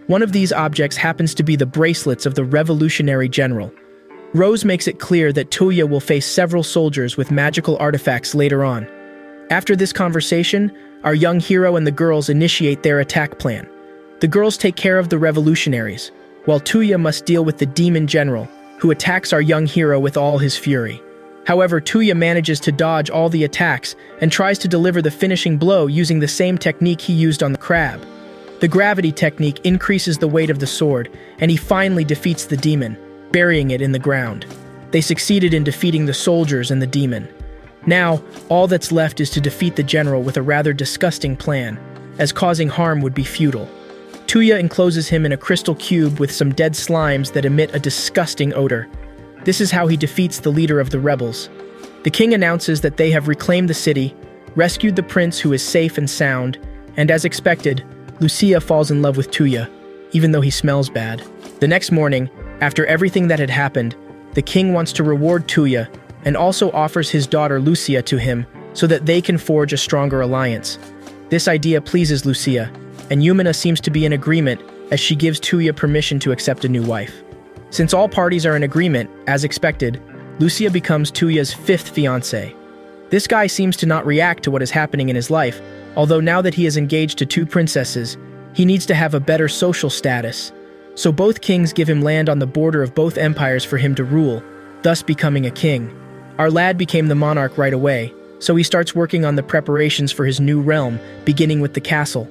S1: One of these objects happens to be the bracelets of the revolutionary general. Rose makes it clear that Touya will face several soldiers with magical artifacts later on. After this conversation, our young hero and the girls initiate their attack plan. The girls take care of the revolutionaries, while Touya must deal with the demon general, who attacks our young hero with all his fury. However, Touya manages to dodge all the attacks and tries to deliver the finishing blow using the same technique he used on the crab. The gravity technique increases the weight of the sword, and he finally defeats the demon, burying it in the ground. They succeeded in defeating the soldiers and the demon. Now, all that's left is to defeat the general with a rather disgusting plan, as causing harm would be futile. Touya encloses him in a crystal cube with some dead slimes that emit a disgusting odor. This is how he defeats the leader of the rebels. The king announces that they have reclaimed the city, rescued the prince who is safe and sound, and as expected, Lucia falls in love with Touya, even though he smells bad. The next morning, after everything that had happened, the king wants to reward Touya and also offers his daughter Lucia to him so that they can forge a stronger alliance. This idea pleases Lucia, and Yumina seems to be in agreement as she gives Touya permission to accept a new wife. Since all parties are in agreement, as expected, Lucia becomes Touya's fifth fiancée. This guy seems to not react to what is happening in his life, although now that he is engaged to two princesses, he needs to have a better social status. So both kings give him land on the border of both empires for him to rule, thus becoming a king. Our lad became the monarch right away, so he starts working on the preparations for his new realm, beginning with the castle.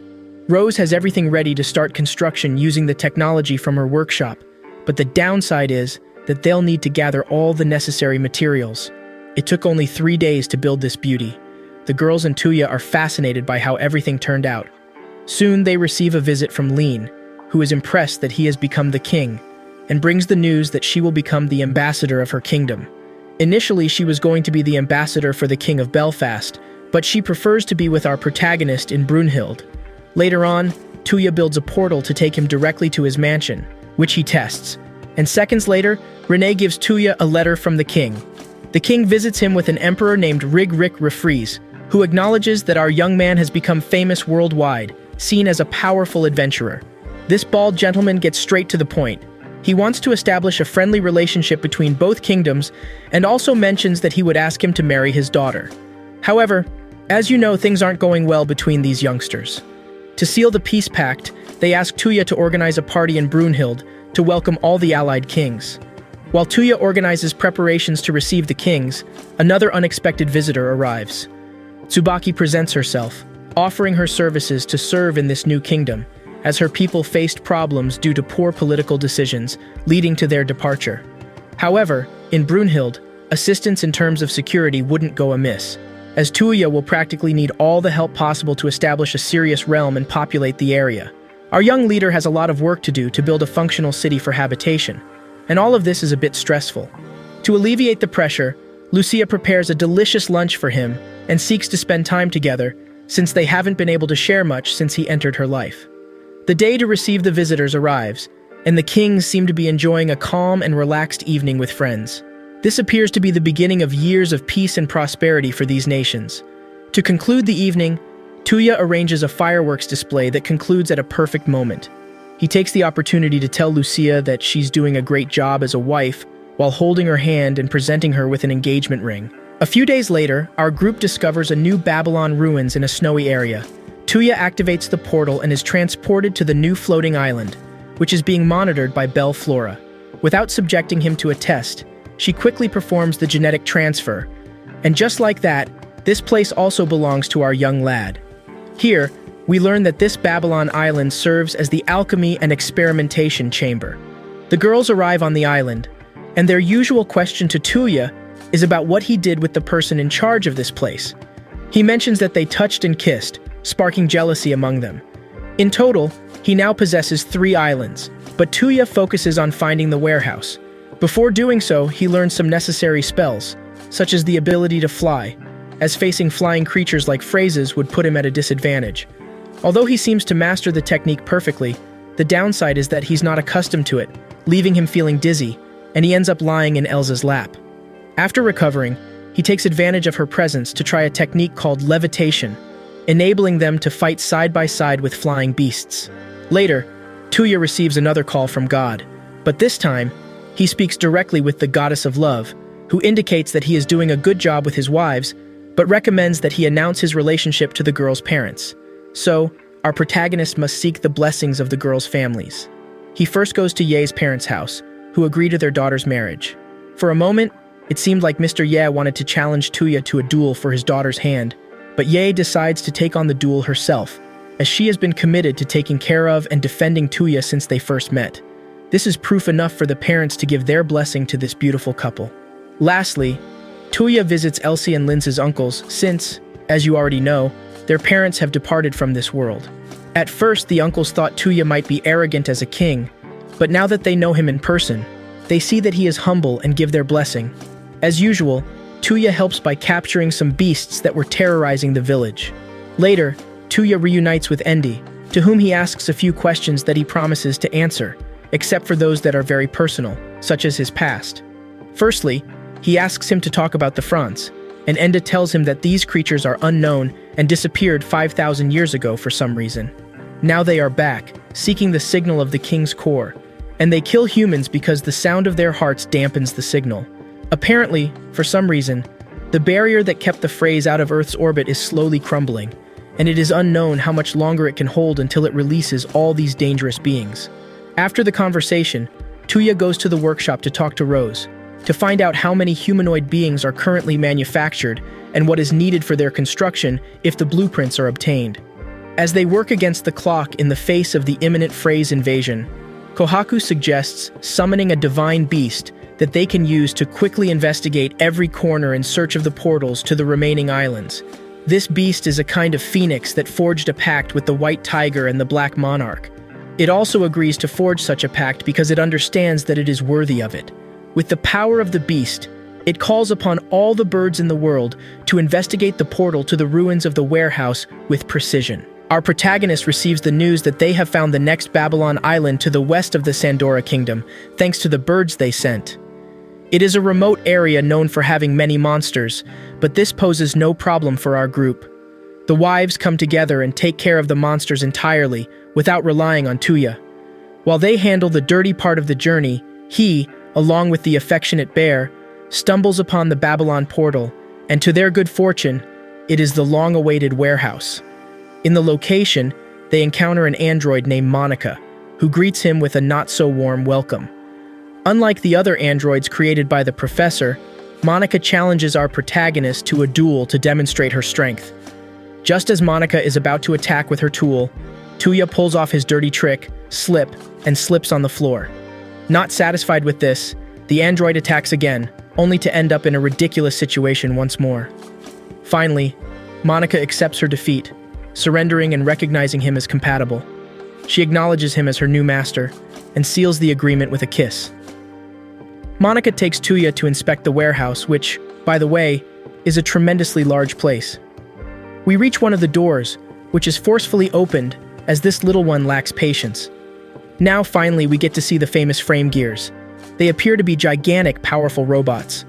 S1: Rose has everything ready to start construction using the technology from her workshop, but the downside is that they'll need to gather all the necessary materials. It took only 3 days to build this beauty. The girls and Touya are fascinated by how everything turned out. Soon they receive a visit from Lean, who is impressed that he has become the king, and brings the news that she will become the ambassador of her kingdom. Initially, she was going to be the ambassador for the King of Belfast, but she prefers to be with our protagonist in Brunhild. Later on, Touya builds a portal to take him directly to his mansion, which he tests. And seconds later, Renee gives Touya a letter from the king. The king visits him with an emperor named Rigric Refreeze, who acknowledges that our young man has become famous worldwide, seen as a powerful adventurer. This bald gentleman gets straight to the point. He wants to establish a friendly relationship between both kingdoms and also mentions that he would ask him to marry his daughter. However, as you know, things aren't going well between these youngsters. To seal the peace pact, they ask Touya to organize a party in Brunhild to welcome all the allied kings. While Touya organizes preparations to receive the kings, another unexpected visitor arrives. Tsubaki presents herself, offering her services to serve in this new kingdom, as her people faced problems due to poor political decisions, leading to their departure. However, in Brunhild, assistance in terms of security wouldn't go amiss, as Touya will practically need all the help possible to establish a serious realm and populate the area. Our young leader has a lot of work to do to build a functional city for habitation, and all of this is a bit stressful. To alleviate the pressure, Lucia prepares a delicious lunch for him and seeks to spend time together, since they haven't been able to share much since he entered her life. The day to receive the visitors arrives, and the kings seem to be enjoying a calm and relaxed evening with friends. This appears to be the beginning of years of peace and prosperity for these nations. To conclude the evening, Touya arranges a fireworks display that concludes at a perfect moment. He takes the opportunity to tell Lucia that she's doing a great job as a wife, while holding her hand and presenting her with an engagement ring. A few days later, our group discovers a new Babylon ruins in a snowy area. Touya activates the portal and is transported to the new floating island, which is being monitored by Belle Flora. Without subjecting him to a test, she quickly performs the genetic transfer. And just like that, this place also belongs to our young lad. Here, we learn that this Babylon island serves as the alchemy and experimentation chamber. The girls arrive on the island, and their usual question to Touya is about what he did with the person in charge of this place. He mentions that they touched and kissed, sparking jealousy among them. In total, he now possesses 3 islands, but Touya focuses on finding the warehouse. Before doing so, he learns some necessary spells, such as the ability to fly, as facing flying creatures like phrases would put him at a disadvantage. Although he seems to master the technique perfectly, the downside is that he's not accustomed to it, leaving him feeling dizzy, and he ends up lying in Elsa's lap. After recovering, he takes advantage of her presence to try a technique called levitation, enabling them to fight side by side with flying beasts. Later, Touya receives another call from God, but this time, he speaks directly with the goddess of love, who indicates that he is doing a good job with his wives, but recommends that he announce his relationship to the girls' parents. So, our protagonist must seek the blessings of the girls' families. He first goes to Ye's parents' house, who agree to their daughter's marriage. For a moment, It seemed like Mr. Ye wanted to challenge Touya to a duel for his daughter's hand, but Ye decides to take on the duel herself, as she has been committed to taking care of and defending Touya since they first met. This is proof enough for the parents to give their blessing to this beautiful couple. Lastly, Touya visits Elsie and Linz's uncles since, as you already know, their parents have departed from this world. At first, the uncles thought Touya might be arrogant as a king, but now that they know him in person, they see that he is humble and give their blessing. As usual, Touya helps by capturing some beasts that were terrorizing the village. Later, Touya reunites with Endi, to whom he asks a few questions that he promises to answer, except for those that are very personal, such as his past. Firstly, he asks him to talk about the Franz, and Enda tells him that these creatures are unknown and disappeared 5,000 years ago for some reason. Now they are back, seeking the signal of the king's core, and they kill humans because the sound of their hearts dampens the signal. Apparently, for some reason, the barrier that kept the phrase out of Earth's orbit is slowly crumbling, and it is unknown how much longer it can hold until it releases all these dangerous beings. After the conversation, Touya goes to the workshop to talk to Rose, to find out how many humanoid beings are currently manufactured and what is needed for their construction if the blueprints are obtained. As they work against the clock in the face of the imminent phrase invasion, Kohaku suggests summoning a divine beast that they can use to quickly investigate every corner in search of the portals to the remaining islands. This beast is a kind of phoenix that forged a pact with the White Tiger and the Black Monarch. It also agrees to forge such a pact because it understands that it is worthy of it. With the power of the beast, it calls upon all the birds in the world to investigate the portal to the ruins of the warehouse with precision. Our protagonist receives the news that they have found the next Babylon island to the west of the Sandora kingdom, thanks to the birds they sent. It is a remote area known for having many monsters, but this poses no problem for our group. The wives come together and take care of the monsters entirely, without relying on Touya. While they handle the dirty part of the journey, he, along with the affectionate bear, stumbles upon the Babylon portal, and to their good fortune, it is the long-awaited warehouse. In the location, they encounter an android named Monica, who greets him with a not-so-warm welcome. Unlike the other androids created by the professor, Monica challenges our protagonist to a duel to demonstrate her strength. Just as Monica is about to attack with her tool, Touya pulls off his dirty trick, slip, and slips on the floor. Not satisfied with this, the android attacks again, only to end up in a ridiculous situation once more. Finally, Monica accepts her defeat, surrendering and recognizing him as compatible. She acknowledges him as her new master, and seals the agreement with a kiss. Monica takes Touya to inspect the warehouse, which, by the way, is a tremendously large place. We reach one of the doors, which is forcefully opened as this little one lacks patience. Now finally we get to see the famous frame gears. They appear to be gigantic, powerful robots.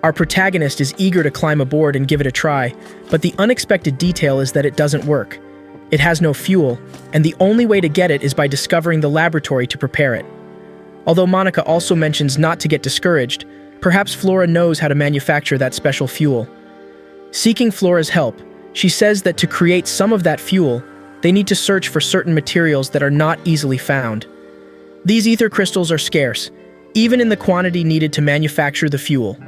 S1: Our protagonist is eager to climb aboard and give it a try, but the unexpected detail is that it doesn't work. It has no fuel, and the only way to get it is by discovering the laboratory to prepare it. Although Monica also mentions not to get discouraged, perhaps Flora knows how to manufacture that special fuel. Seeking Flora's help, she says that to create some of that fuel, they need to search for certain materials that are not easily found. These ether crystals are scarce, even in the quantity needed to manufacture the fuel.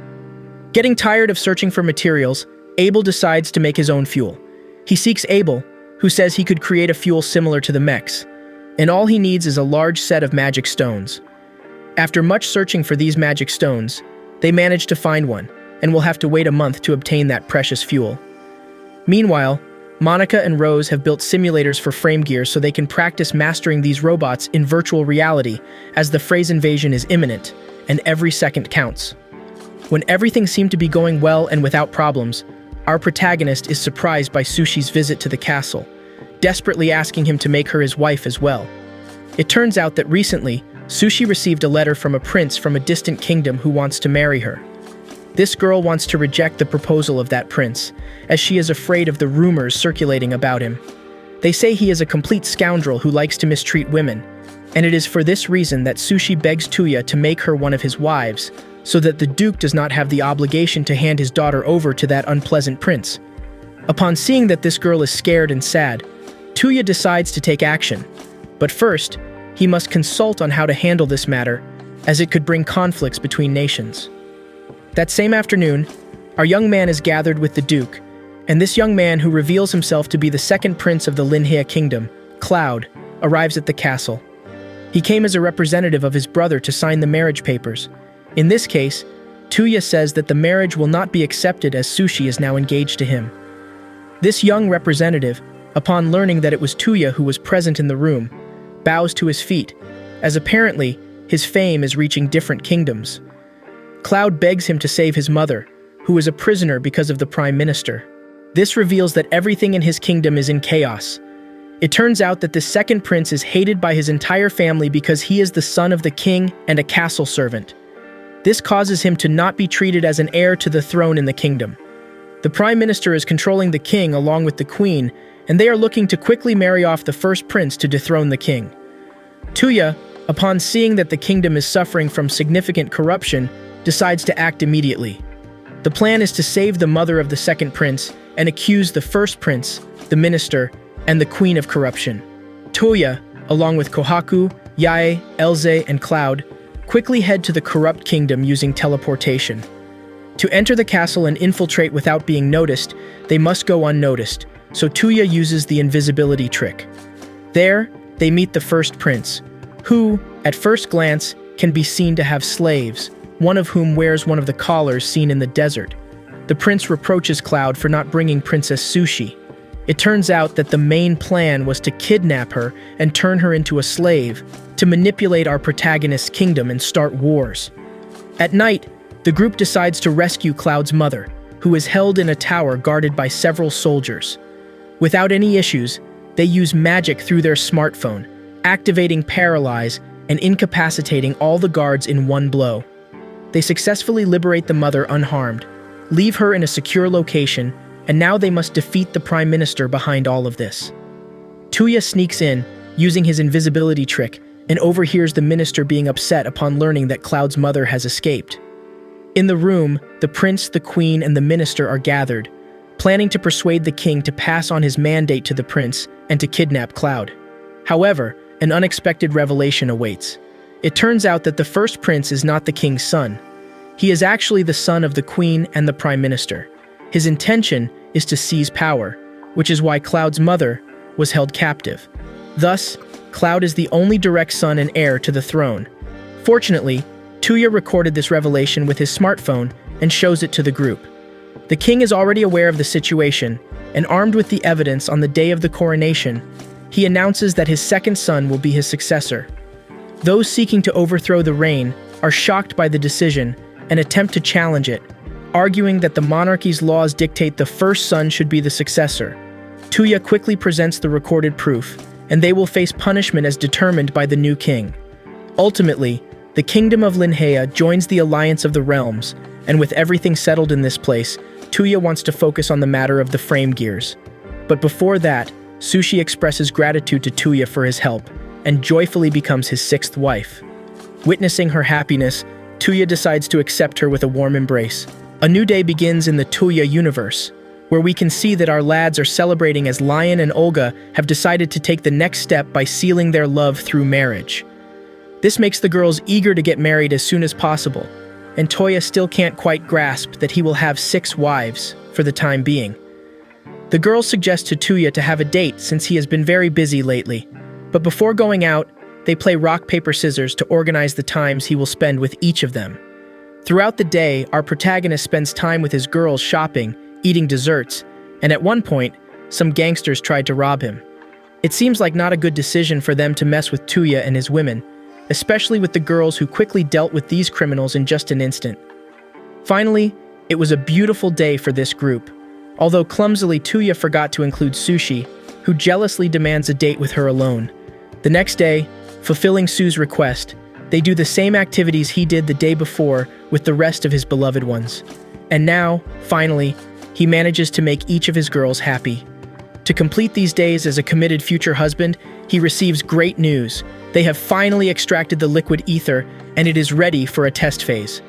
S1: Getting tired of searching for materials, Abel decides to make his own fuel. He seeks Abel, who says he could create a fuel similar to the mechs, and all he needs is a large set of magic stones. After much searching for these magic stones, they manage to find one, and will have to wait a month to obtain that precious fuel. Meanwhile, Monica and Rose have built simulators for frame gears so they can practice mastering these robots in virtual reality, as the phrase invasion is imminent, and every second counts. When everything seemed to be going well and without problems, our protagonist is surprised by Sushi's visit to the castle, desperately asking him to make her his wife as well. It turns out that recently, Sushi received a letter from a prince from a distant kingdom who wants to marry her. This girl wants to reject the proposal of that prince, as she is afraid of the rumors circulating about him. They say he is a complete scoundrel who likes to mistreat women, and it is for this reason that Sushi begs Touya to make her one of his wives, so that the Duke does not have the obligation to hand his daughter over to that unpleasant prince. Upon seeing that this girl is scared and sad, Touya decides to take action, but first, he must consult on how to handle this matter, as it could bring conflicts between nations. That same afternoon, our young man is gathered with the Duke, and this young man, who reveals himself to be the second prince of the Linhea kingdom, Cloud, arrives at the castle. He came as a representative of his brother to sign the marriage papers. In this case, Touya says that the marriage will not be accepted as Sushi is now engaged to him. This young representative, upon learning that it was Touya who was present in the room, bows to his feet, as apparently his fame is reaching different kingdoms. Cloud begs him to save his mother, who is a prisoner because of the Prime Minister. This reveals that everything in his kingdom is in chaos. It turns out that the second prince is hated by his entire family because he is the son of the king and a castle servant. This causes him to not be treated as an heir to the throne in the kingdom. The Prime Minister is controlling the king along with the queen, and they are looking to quickly marry off the first prince to dethrone the king. Touya, upon seeing that the kingdom is suffering from significant corruption, decides to act immediately. The plan is to save the mother of the second prince and accuse the first prince, the minister, and the queen of corruption. Touya, along with Kohaku, Yae, Elze, and Cloud, quickly head to the corrupt kingdom using teleportation. To enter the castle and infiltrate without being noticed, they must go unnoticed, so Touya uses the invisibility trick. There, they meet the first prince, who, at first glance, can be seen to have slaves, one of whom wears one of the collars seen in the desert. The prince reproaches Cloud for not bringing Princess Sushi. It turns out that the main plan was to kidnap her and turn her into a slave, to manipulate our protagonist's kingdom and start wars. At night, the group decides to rescue Cloud's mother, who is held in a tower guarded by several soldiers. Without any issues, they use magic through their smartphone, activating Paralyze and incapacitating all the guards in one blow. They successfully liberate the mother unharmed, leave her in a secure location, and now they must defeat the Prime Minister behind all of this. Touya sneaks in, using his invisibility trick, and overhears the minister being upset upon learning that Cloud's mother has escaped. In the room, the prince, the queen, and the minister are gathered, planning to persuade the king to pass on his mandate to the prince and to kidnap Cloud. However, an unexpected revelation awaits. It turns out that the first prince is not the king's son. He is actually the son of the queen and the prime minister. His intention is to seize power, which is why Cloud's mother was held captive. Thus, Cloud is the only direct son and heir to the throne. Fortunately, Touya recorded this revelation with his smartphone and shows it to the group. The king is already aware of the situation, and armed with the evidence on the day of the coronation, he announces that his second son will be his successor. Those seeking to overthrow the reign are shocked by the decision and attempt to challenge it, arguing that the monarchy's laws dictate the first son should be the successor. Touya quickly presents the recorded proof, and they will face punishment as determined by the new king. Ultimately, the kingdom of Linhea joins the Alliance of the Realms, and with everything settled in this place, Touya wants to focus on the matter of the frame gears. But before that, Sushi expresses gratitude to Touya for his help, and joyfully becomes his sixth wife. Witnessing her happiness, Touya decides to accept her with a warm embrace. A new day begins in the Touya universe, where we can see that our lads are celebrating as Lion and Olga have decided to take the next step by sealing their love through marriage. This makes the girls eager to get married as soon as possible, and Touya still can't quite grasp that he will have 6 wives for the time being. The girls suggest to Touya to have a date since he has been very busy lately, but before going out, they play rock, paper, scissors to organize the times he will spend with each of them. Throughout the day, our protagonist spends time with his girls shopping, eating desserts, and at one point, some gangsters tried to rob him. It seems like not a good decision for them to mess with Touya and his women, especially with the girls who quickly dealt with these criminals in just an instant. Finally, it was a beautiful day for this group, although clumsily Touya forgot to include Sushi, who jealously demands a date with her alone. The next day, fulfilling Sue's request, they do the same activities he did the day before with the rest of his beloved ones. And now, finally, he manages to make each of his girls happy. To complete these days as a committed future husband, he receives great news. They have finally extracted the liquid ether, and it is ready for a test phase.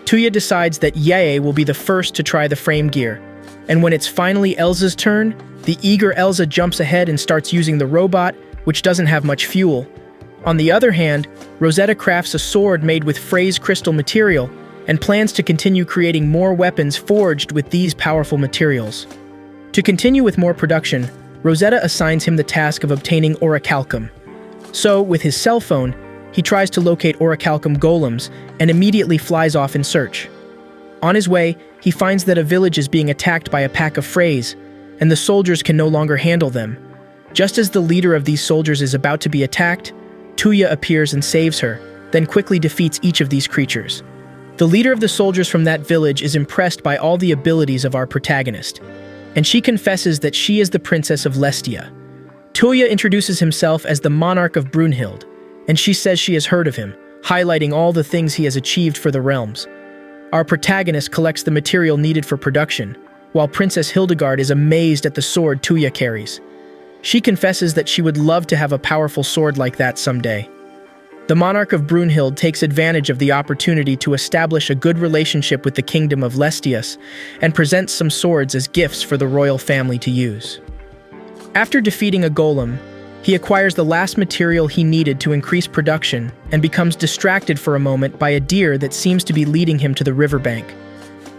S1: Touya decides that Yae will be the first to try the frame gear, and when it's finally Elza's turn, the eager Elza jumps ahead and starts using the robot, which doesn't have much fuel. On the other hand, Rosetta crafts a sword made with Frey's crystal material, and plans to continue creating more weapons forged with these powerful materials. To continue with more production, Rosetta assigns him the task of obtaining orichalcum. So, with his cell phone, he tries to locate orichalcum golems and immediately flies off in search. On his way, he finds that a village is being attacked by a pack of Freys, and the soldiers can no longer handle them. Just as the leader of these soldiers is about to be attacked, Touya appears and saves her, then quickly defeats each of these creatures. The leader of the soldiers from that village is impressed by all the abilities of our protagonist, and she confesses that she is the princess of Lestia. Touya introduces himself as the monarch of Brunhild, and she says she has heard of him, highlighting all the things he has achieved for the realms. Our protagonist collects the material needed for production, while Princess Hildegard is amazed at the sword Touya carries. She confesses that she would love to have a powerful sword like that someday. The monarch of Brunhild takes advantage of the opportunity to establish a good relationship with the kingdom of Lestias and presents some swords as gifts for the royal family to use. After defeating a golem, he acquires the last material he needed to increase production and becomes distracted for a moment by a deer that seems to be leading him to the riverbank.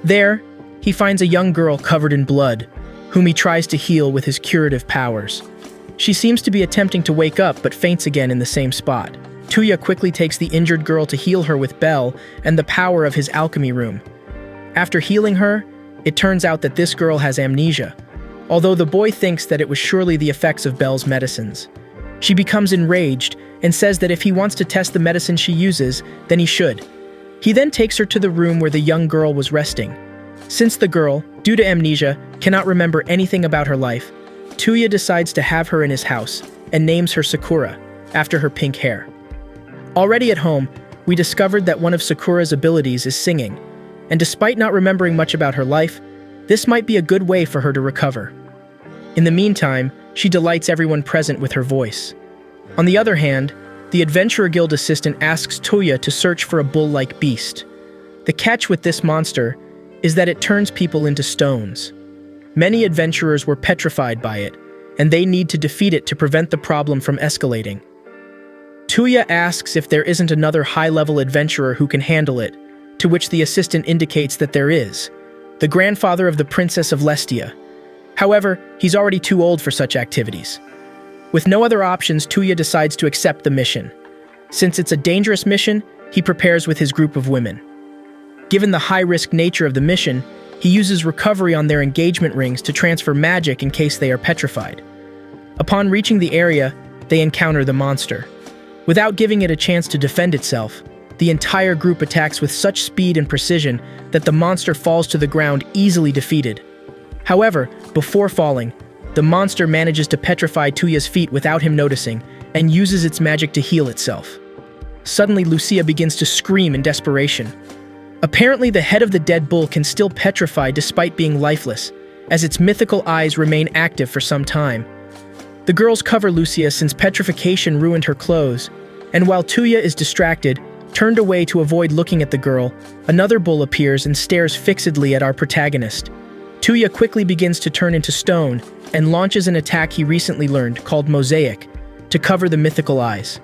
S1: There, he finds a young girl covered in blood, whom he tries to heal with his curative powers. She seems to be attempting to wake up but faints again in the same spot. Touya quickly takes the injured girl to heal her with Bel and the power of his alchemy room. After healing her, it turns out that this girl has amnesia, although the boy thinks that it was surely the effects of Bel's medicines. She becomes enraged and says that if he wants to test the medicine she uses, then he should. He then takes her to the room where the young girl was resting. Since the girl, due to amnesia, cannot remember anything about her life, Touya decides to have her in his house and names her Sakura, after her pink hair. Already at home, we discovered that one of Sakura's abilities is singing, and despite not remembering much about her life, this might be a good way for her to recover. In the meantime, she delights everyone present with her voice. On the other hand, the Adventurer Guild assistant asks Touya to search for a bull-like beast. The catch with this monster is that it turns people into stones. Many adventurers were petrified by it, and they need to defeat it to prevent the problem from escalating. Touya asks if there isn't another high-level adventurer who can handle it, to which the assistant indicates that there is, the grandfather of the Princess of Lestia. However, he's already too old for such activities. With no other options, Touya decides to accept the mission. Since it's a dangerous mission, he prepares with his group of women. Given the high-risk nature of the mission, he uses recovery on their engagement rings to transfer magic in case they are petrified. Upon reaching the area, they encounter the monster. Without giving it a chance to defend itself, the entire group attacks with such speed and precision that the monster falls to the ground easily defeated. However, before falling, the monster manages to petrify Touya's feet without him noticing and uses its magic to heal itself. Suddenly, Lucia begins to scream in desperation. Apparently, the head of the dead bull can still petrify despite being lifeless, as its mythical eyes remain active for some time. The girls cover Lucia since petrification ruined her clothes, and while Touya is distracted, turned away to avoid looking at the girl, another bull appears and stares fixedly at our protagonist. Touya quickly begins to turn into stone and launches an attack he recently learned called Mosaic to cover the mythical eyes.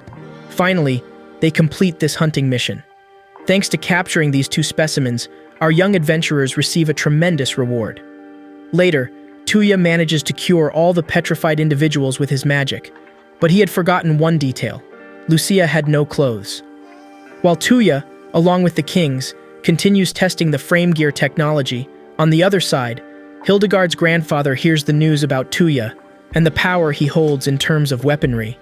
S1: Finally, they complete this hunting mission. Thanks to capturing these two specimens, our young adventurers receive a tremendous reward. Later, Touya manages to cure all the petrified individuals with his magic, but he had forgotten one detail. Lucia had no clothes. While Touya, along with the kings, continues testing the frame gear technology, on the other side, Hildegard's grandfather hears the news about Touya and the power he holds in terms of weaponry.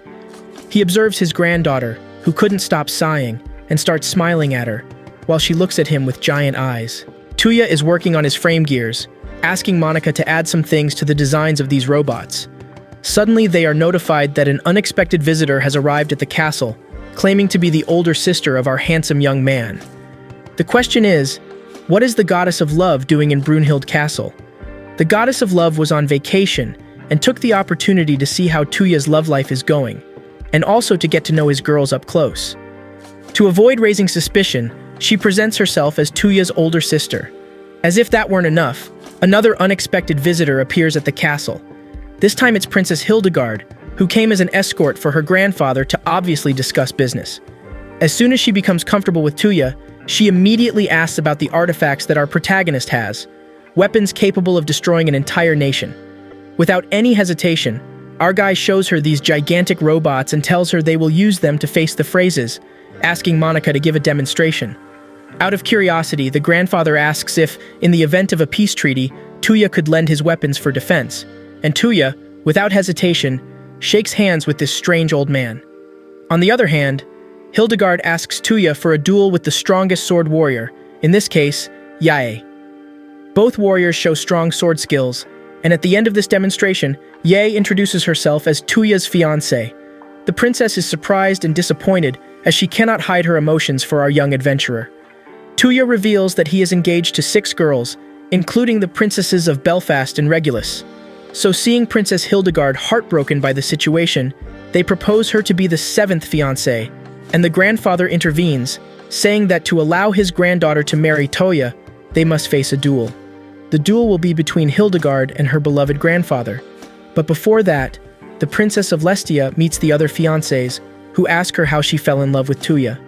S1: He observes his granddaughter, who couldn't stop sighing, and starts smiling at her, while she looks at him with giant eyes. Touya is working on his frame gears, asking Monica to add some things to the designs of these robots. Suddenly, they are notified that an unexpected visitor has arrived at the castle, claiming to be the older sister of our handsome young man. The question is, what is the Goddess of Love doing in Brunhild Castle? The Goddess of Love was on vacation and took the opportunity to see how Touya's love life is going, and also to get to know his girls up close. To avoid raising suspicion, she presents herself as Touya's older sister. As if that weren't enough, another unexpected visitor appears at the castle. This time it's Princess Hildegard, who came as an escort for her grandfather to obviously discuss business. As soon as she becomes comfortable with Touya, She immediately asks about the artifacts that our protagonist has, weapons capable of destroying an entire nation. Without any hesitation, our guy shows her these gigantic robots and tells her they will use them to face the phrases, asking Monica to give a demonstration. Out of curiosity, the grandfather asks if, in the event of a peace treaty, Touya could lend his weapons for defense, and Touya, without hesitation, shakes hands with this strange old man. On the other hand, Hildegard asks Touya for a duel with the strongest sword warrior, in this case, Yae. Both warriors show strong sword skills, and at the end of this demonstration, Yae introduces herself as Touya's fiancé. The princess is surprised and disappointed as she cannot hide her emotions for our young adventurer. Touya reveals that he is engaged to 6 girls, including the princesses of Belfast and Regulus. So seeing Princess Hildegard heartbroken by the situation, they propose her to be the 7th fiancé, and the grandfather intervenes, saying that to allow his granddaughter to marry Touya, they must face a duel. The duel will be between Hildegard and her beloved grandfather. But before that, the Princess of Lestia meets the other fiancés, who ask her how she fell in love with Touya.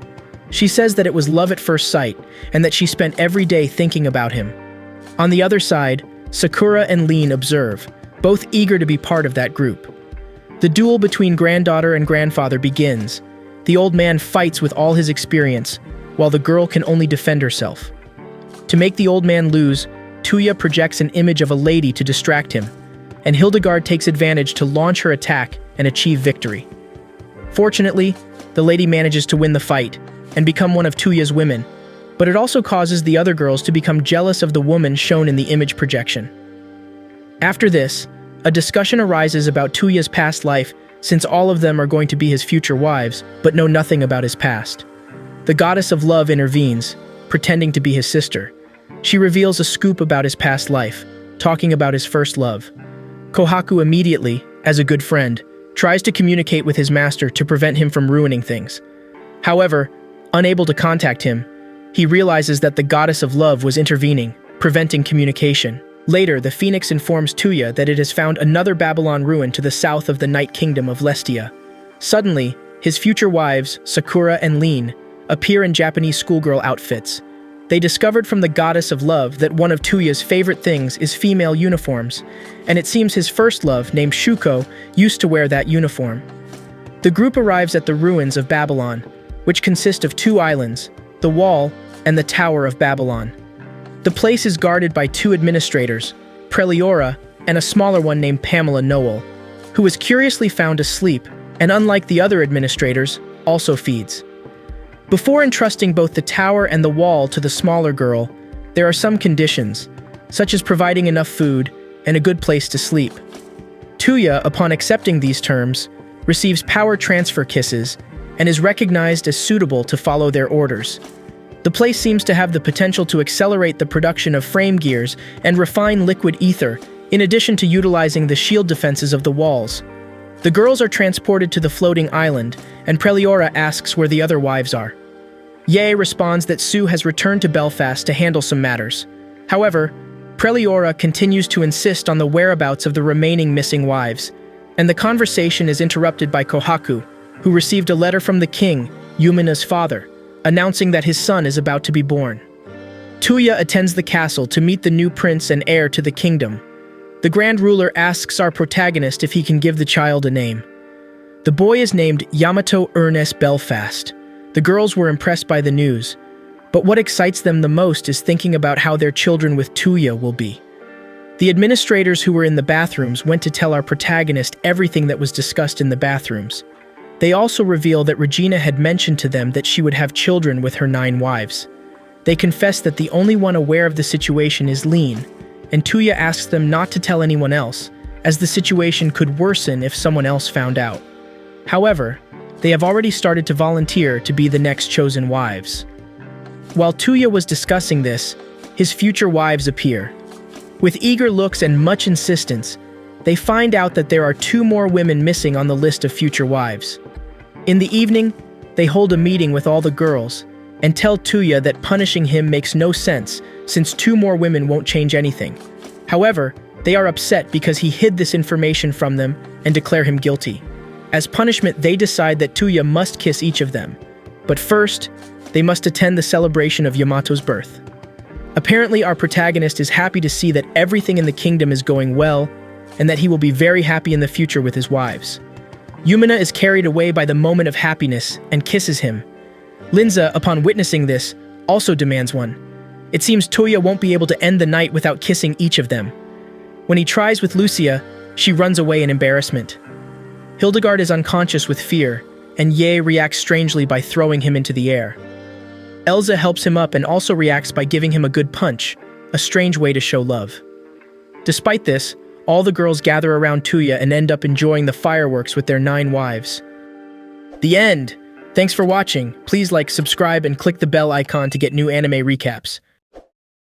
S1: She says that it was love at first sight, and that she spent every day thinking about him. On the other side, Sakura and Lin observe, both eager to be part of that group. The duel between granddaughter and grandfather begins. The old man fights with all his experience, while the girl can only defend herself. To make the old man lose, Touya projects an image of a lady to distract him, and Hildegard takes advantage to launch her attack and achieve victory. Fortunately, the lady manages to win the fight and become one of Touya's women, but it also causes the other girls to become jealous of the woman shown in the image projection. After this, a discussion arises about Touya's past life, since all of them are going to be his future wives, but know nothing about his past. The goddess of love intervenes, pretending to be his sister. She reveals a scoop about his past life, talking about his first love. Kohaku immediately, as a good friend, tries to communicate with his master to prevent him from ruining things. However, unable to contact him, he realizes that the goddess of love was intervening, preventing communication. Later, the Phoenix informs Touya that it has found another Babylon ruin to the south of the Night Kingdom of Lestia. Suddenly, his future wives, Sakura and Lin, appear in Japanese schoolgirl outfits. They discovered from the goddess of love that one of Touya's favorite things is female uniforms, and it seems his first love, named Shuko, used to wear that uniform. The group arrives at the ruins of Babylon, which consist of 2 islands, the Wall and the Tower of Babylon. The place is guarded by 2 administrators, Preliora and a smaller one named Pamela Noel, who is curiously found asleep and, unlike the other administrators, also feeds. Before entrusting both the tower and the wall to the smaller girl, there are some conditions, such as providing enough food and a good place to sleep. Touya, upon accepting these terms, receives power transfer kisses and is recognized as suitable to follow their orders. The place seems to have the potential to accelerate the production of frame gears and refine liquid ether, in addition to utilizing the shield defenses of the walls. The girls are transported to the floating island, and Preliora asks where the other wives are. Yae responds that Sue has returned to Belfast to handle some matters. However, Preliora continues to insist on the whereabouts of the remaining missing wives, and the conversation is interrupted by Kohaku, who received a letter from the king, Yumina's father, announcing that his son is about to be born. Touya attends the castle to meet the new prince and heir to the kingdom. The Grand Ruler asks our protagonist if he can give the child a name. The boy is named Yamato Ernest Belfast. The girls were impressed by the news, but what excites them the most is thinking about how their children with Touya will be. The administrators who were in the bathrooms went to tell our protagonist everything that was discussed in the bathrooms. They also reveal that Regina had mentioned to them that she would have children with her 9 wives. They confess that the only one aware of the situation is Lin, and Touya asks them not to tell anyone else, as the situation could worsen if someone else found out. However, they have already started to volunteer to be the next chosen wives. While Touya was discussing this, his future wives appear. With eager looks and much insistence, they find out that there are 2 more women missing on the list of future wives. In the evening, they hold a meeting with all the girls and tell Touya that punishing him makes no sense since 2 more women won't change anything. However, they are upset because he hid this information from them and declare him guilty. As punishment, they decide that Touya must kiss each of them. But first, they must attend the celebration of Yamato's birth. Apparently, our protagonist is happy to see that everything in the kingdom is going well, and that he will be very happy in the future with his wives. Yumina is carried away by the moment of happiness and kisses him. Linza, upon witnessing this, also demands one. It seems Touya won't be able to end the night without kissing each of them. When he tries with Lucia, she runs away in embarrassment. Hildegard is unconscious with fear, and Ye reacts strangely by throwing him into the air. Elsa helps him up and also reacts by giving him a good punch, a strange way to show love. Despite this, all the girls gather around Touya and end up enjoying the fireworks with their 9 wives. The end! Thanks for watching. Please like, subscribe, and click the bell icon to get new anime recaps.